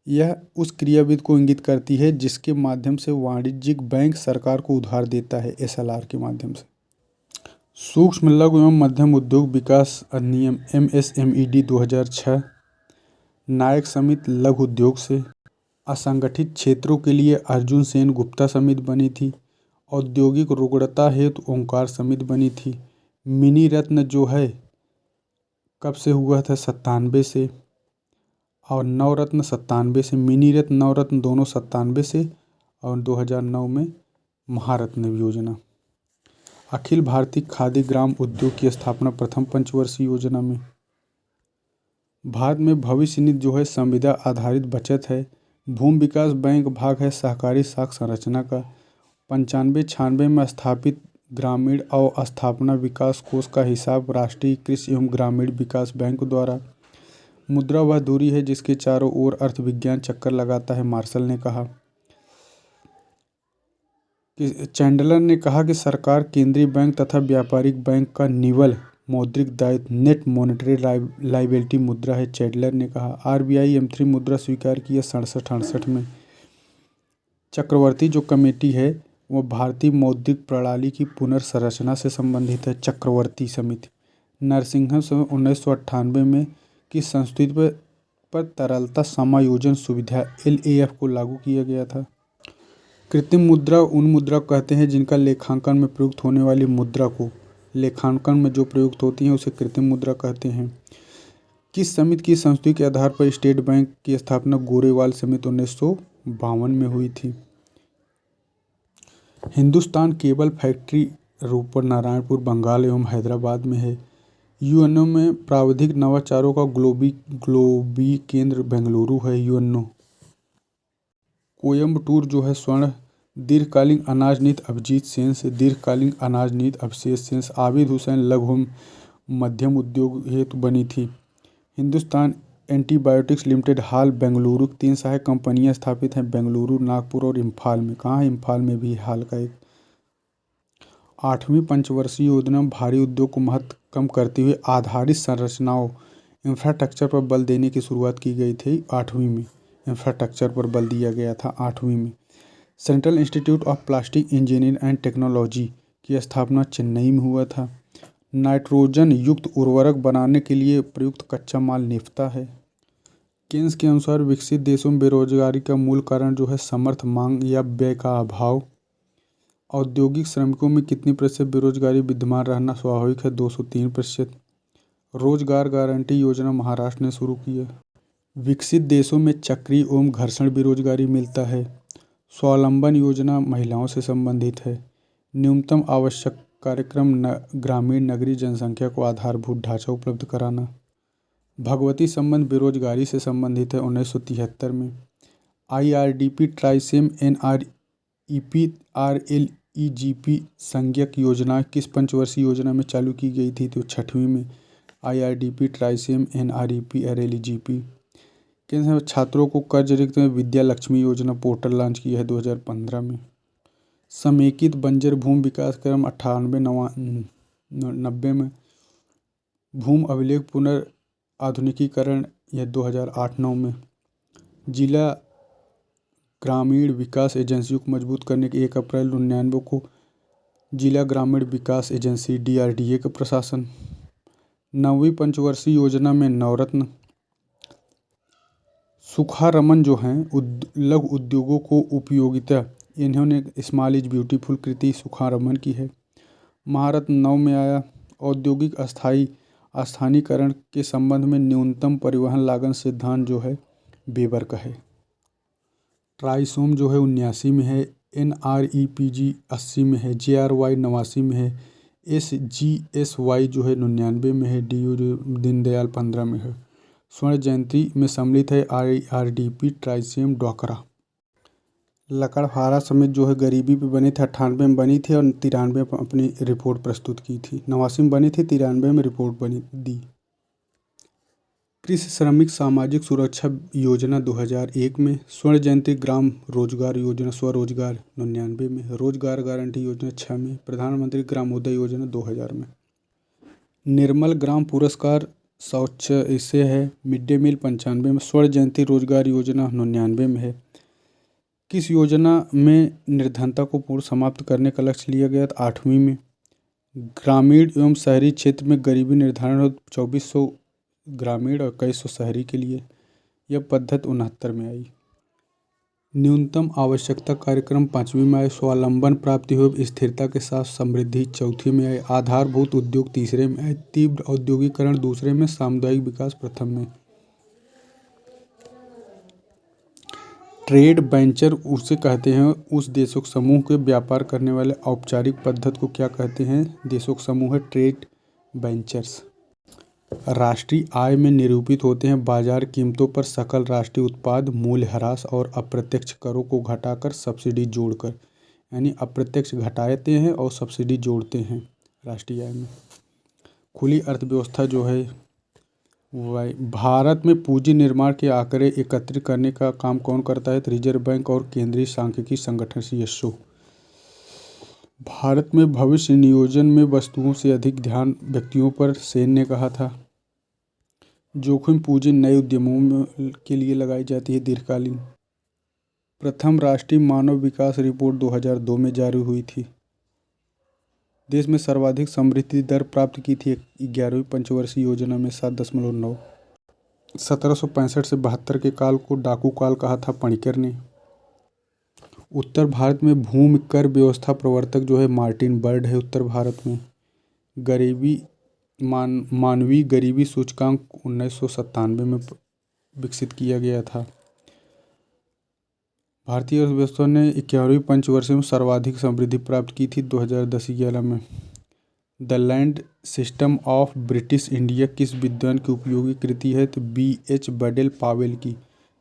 यह उस क्रियाविधि को इंगित करती है जिसके माध्यम से वाणिज्यिक बैंक सरकार को उधार देता है। SLR के माध्यम से। सूक्ष्म लघु एवं मध्यम उद्योग विकास अधिनियम MSMED 2006। नायक समिति लघु उद्योग से। असंगठित क्षेत्रों के लिए अर्जुन सेन गुप्ता समिति बनी थी। औद्योगिक रुग्णता हेतु ओंकार समिति बनी थी। मिनी रत्न जो है कब से हुआ था? 97 से। और नवरत्न 97 से। मिनी रत्न नवरत्न दोनों 97 से और 2009 में महारत्न योजना। अखिल भारतीय खादी ग्राम उद्योग की स्थापना प्रथम पंचवर्षीय योजना में। भारत में भविष्य निधि जो है संविदा आधारित बचत है। भूमि विकास बैंक भाग है सहकारी साख संरचना का। 95-96 में स्थापित ग्रामीण और स्थापना विकास कोष का हिसाब राष्ट्रीय कृषि एवं ग्रामीण विकास बैंक द्वारा। मुद्रा वह दूरी है जिसके चारों ओर अर्थविज्ञान चक्कर लगाता है, मार्शल ने कहा। चैंडलर ने कहा कि सरकार केंद्रीय बैंक तथा व्यापारिक बैंक का निवल मौद्रिक दायित्व नेट मॉनेटरी लायबिलिटी मुद्रा है, चैंडलर ने कहा। RBI M3 मुद्रा स्वीकार की है 67-68 में। चक्रवर्ती जो कमेटी है वो भारतीय मौद्रिक प्रणाली की पुनर्संरचना से संबंधित है। चक्रवर्ती समिति नरसिंहम 1998 में की संस्तुति पर तरलता समायोजन सुविधा LAF को लागू किया गया था। कृत्रिम मुद्रा उन मुद्रा को कहते हैं जिनका लेखांकन में प्रयुक्त होने वाली मुद्रा को लेखांकन में जो प्रयुक्त होती है उसे कृत्रिम मुद्रा कहते हैं। किस समिति की संस्तुति के आधार पर स्टेट बैंक की स्थापना गोरेवाल समिति 1952 में हुई थी। हिंदुस्तान केबल फैक्ट्री रूपपुर नारायणपुर बंगाल एवं हैदराबाद में है। यूएनओ में प्राविधिक नवाचारों का ग्लोबी केंद्र बेंगलुरु है। यूएनओ कोयम्बटूर जो है स्वर्ण दीर्घकालीन अनाज नीति अभिजीत सेन से दीर्घकालीन अनाज नीति अभिषेक सेन आबिद हुसैन लघु मध्यम उद्योग हेतु बनी थी। हिंदुस्तान एंटीबायोटिक्स लिमिटेड हाल बेंगलुरु 3 सहायक कंपनियां स्थापित हैं बेंगलुरु, नागपुर और इम्फाल में। कहाँ है? इम्फाल में भी हाल का एक 8वीं पंचवर्षीय योजना भारी उद्योग को महत्व कम करते हुए आधारित संरचनाओं इंफ्रास्ट्रक्चर पर बल देने की शुरुआत की गई थी। 8वीं में इंफ्रास्ट्रक्चर पर बल दिया गया था। 8वीं में central institute of plastic engineering and technology की स्थापना चेन्नई में हुआ था। नाइट्रोजन युक्त उर्वरक बनाने के लिए प्रयुक्त कच्चा माल निफ्ता है। केन्स के अनुसार विकसित देशों में बेरोजगारी का मूल कारण जो है समर्थ मांग या व्यय का अभाव। औद्योगिक श्रमिकों में कितनी प्रतिशत बेरोजगारी विद्यमान रहना स्वाभाविक है? 203%। रोजगार गारंटी योजना महाराष्ट्र ने शुरू की है। विकसित देशों में चक्रीय एवं घर्षण बेरोजगारी मिलता है। स्वावलंबन योजना महिलाओं से संबंधित है। न्यूनतम आवश्यक कार्यक्रम ग्रामीण नगरीय जनसंख्या को आधारभूत ढांचा उपलब्ध कराना। भगवती संबंध बेरोजगारी से संबंधित है 1973 में। IRDP ट्राइसेम NREP RLEGP संज्ञक योजना किस पंचवर्षीय योजना में चालू की गई थी? तो 6वीं में। IRDP ट्राइसेम NREP RLEGP केंद्र छात्रों को कर्ज रहित में विद्या लक्ष्मी योजना पोर्टल लॉन्च किया है 2015 में। समेकित बंजर भूमि विकास क्रम 98-90 में। भूमि अभिलेख पुनर्आधुनिकीकरण यह 2008-9 में। जिला ग्रामीण विकास एजेंसियों को मजबूत करने के 1 अप्रैल 1999 को जिला ग्रामीण विकास एजेंसी DRDA का प्रशासन। 9वीं पंचवर्षीय योजना में नवरत्न सुखारमन जो हैं लघु उद्योगों को उपयोगिता इन्होंने स्मॉल इज ब्यूटीफुल कृति सुखारमन की है। महारत्न 9 में आया। औद्योगिक स्थानीयकरण के संबंध में न्यूनतम परिवहन लागत सिद्धांत जो है वेबर का है। ट्राइसोम जो है 79 में है। NREPG 80 में है। JRY 89 में है। SGSY जो है 99 में है। DU दीनदयाल 15 में है। स्वर्ण जयंती में सम्मिलित है IRDP ट्राइसेम ड्वाकरा। लकड़हारा समिति जो है गरीबी पे बनी थी 98 में बनी थी और 93 में अपनी रिपोर्ट प्रस्तुत की थी। 89 में बनी थी, 93 में रिपोर्ट बनी दी। कृषि श्रमिक सामाजिक सुरक्षा योजना 2001 में। स्वर्ण जयंती ग्राम रोजगार योजना स्वरोजगार 99 में। रोजगार गारंटी योजना 6 में। प्रधानमंत्री ग्रामोदय योजना 2000 में। निर्मल ग्राम पुरस्कार शौच इससे है। मिड डे मील 95 में। स्वर्ण जयंती रोजगार योजना 99 में है। किस योजना में निर्धनता को पूर्ण समाप्त करने का लक्ष्य लिया गया? 8वीं में। ग्रामीण एवं शहरी क्षेत्र में गरीबी निर्धारण 2400 ग्रामीण और 2100 शहरी के लिए। यह पद्धति 69 में आई। न्यूनतम आवश्यकता कार्यक्रम 5वीं में आए। स्वावलंबन प्राप्ति एवं स्थिरता के साथ समृद्धि 4थी में आए। आधारभूत उद्योग 3रे में आए। तीव्र औद्योगिकरण 2रे में। सामुदायिक विकास 1म में। ट्रेड वेंचर उसे कहते हैं उस देशों के समूह के व्यापार करने वाले औपचारिक पद्धति को क्या कहते हैं? देशों का समूह है ट्रेड वेंचर्स। राष्ट्रीय आय में निरूपित होते हैं बाजार कीमतों पर सकल राष्ट्रीय उत्पाद मूल्य ह्रास और अप्रत्यक्ष करों को घटाकर सब्सिडी जोड़कर, यानी अप्रत्यक्ष घटाते हैं और सब्सिडी जोड़ते हैं राष्ट्रीय आय में। खुली अर्थव्यवस्था जो है भारत में पूंजी निर्माण के आंकड़े एकत्रित करने का काम कौन करता है? रिजर्व बैंक और केंद्रीय सांख्यिकी संगठन CSO। भारत में भविष्य नियोजन में वस्तुओं से अधिक ध्यान व्यक्तियों पर सेन ने कहा था। जोखिम पूंजी नए उद्यमों के लिए लगाई जाती है दीर्घकालीन। प्रथम राष्ट्रीय मानव विकास रिपोर्ट 2002 में जारी हुई थी। देश में सर्वाधिक समृद्धि दर प्राप्त की थी 11वीं पंचवर्षीय योजना में 7.9। 1765 से 72 के काल को डाकू काल कहा था पणिकर ने। उत्तर भारत में भूमि कर व्यवस्था प्रवर्तक जो है मार्टिन बर्ड है उत्तर भारत में। मानवीय गरीबी सूचकांक 1997 में विकसित किया गया था। भारतीय अर्थव्यवस्था ने 11वीं पंचवर्षीय में सर्वाधिक समृद्धि प्राप्त की थी 2010-11 में। The land system of British India किस विद्वान की उपयोगी कृति है? तो B.H. बेडेल पावेल की।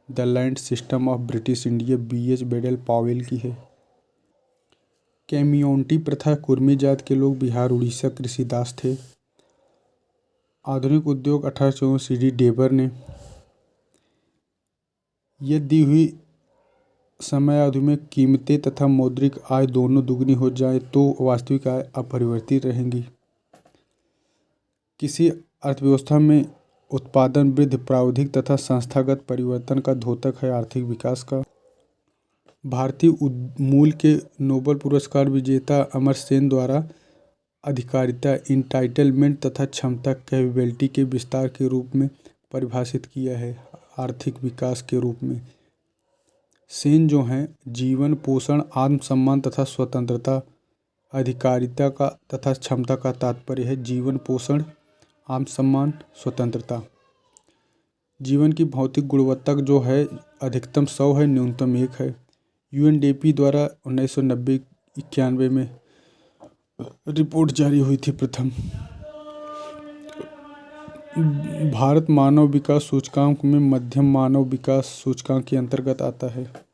The land system of British India B.H. Baden Powell की है। कैमियोंटी प्रथा कुर्मी जात के लोग बिहार उड़ीसा कृषिदास थे। आधुनिक उद्योग 1854 C.D. डेबर ने। यह दी हुई समय अवधि में कीमतें तथा मौद्रिक आय दोनों दुगनी हो जाए तो वास्तविक आय अपरिवर्तित रहेंगी। किसी अर्थव्यवस्था में उत्पादन वृद्धि प्राविधिक तथा संस्थागत परिवर्तन का द्योतक है आर्थिक विकास का। भारतीय मूल के नोबेल पुरस्कार विजेता अमर्त्य सेन द्वारा अधिकारिता इंटाइटलमेंट तथा क्षमता कैपेबिलिटी के विस्तार के रूप में परिभाषित किया है आर्थिक विकास के रूप में। सेन जो हैं जीवन पोषण आत्मसम्मान तथा स्वतंत्रता। अधिकारिता का तथा क्षमता का तात्पर्य है जीवन पोषण आत्मसम्मान स्वतंत्रता। जीवन की भौतिक गुणवत्ता जो है अधिकतम 100 है न्यूनतम 1 है। UNDP द्वारा 1990-91 में रिपोर्ट जारी हुई थी प्रथम। भारत मानव विकास सूचकांक में मध्यम मानव विकास सूचकांक के अंतर्गत आता है।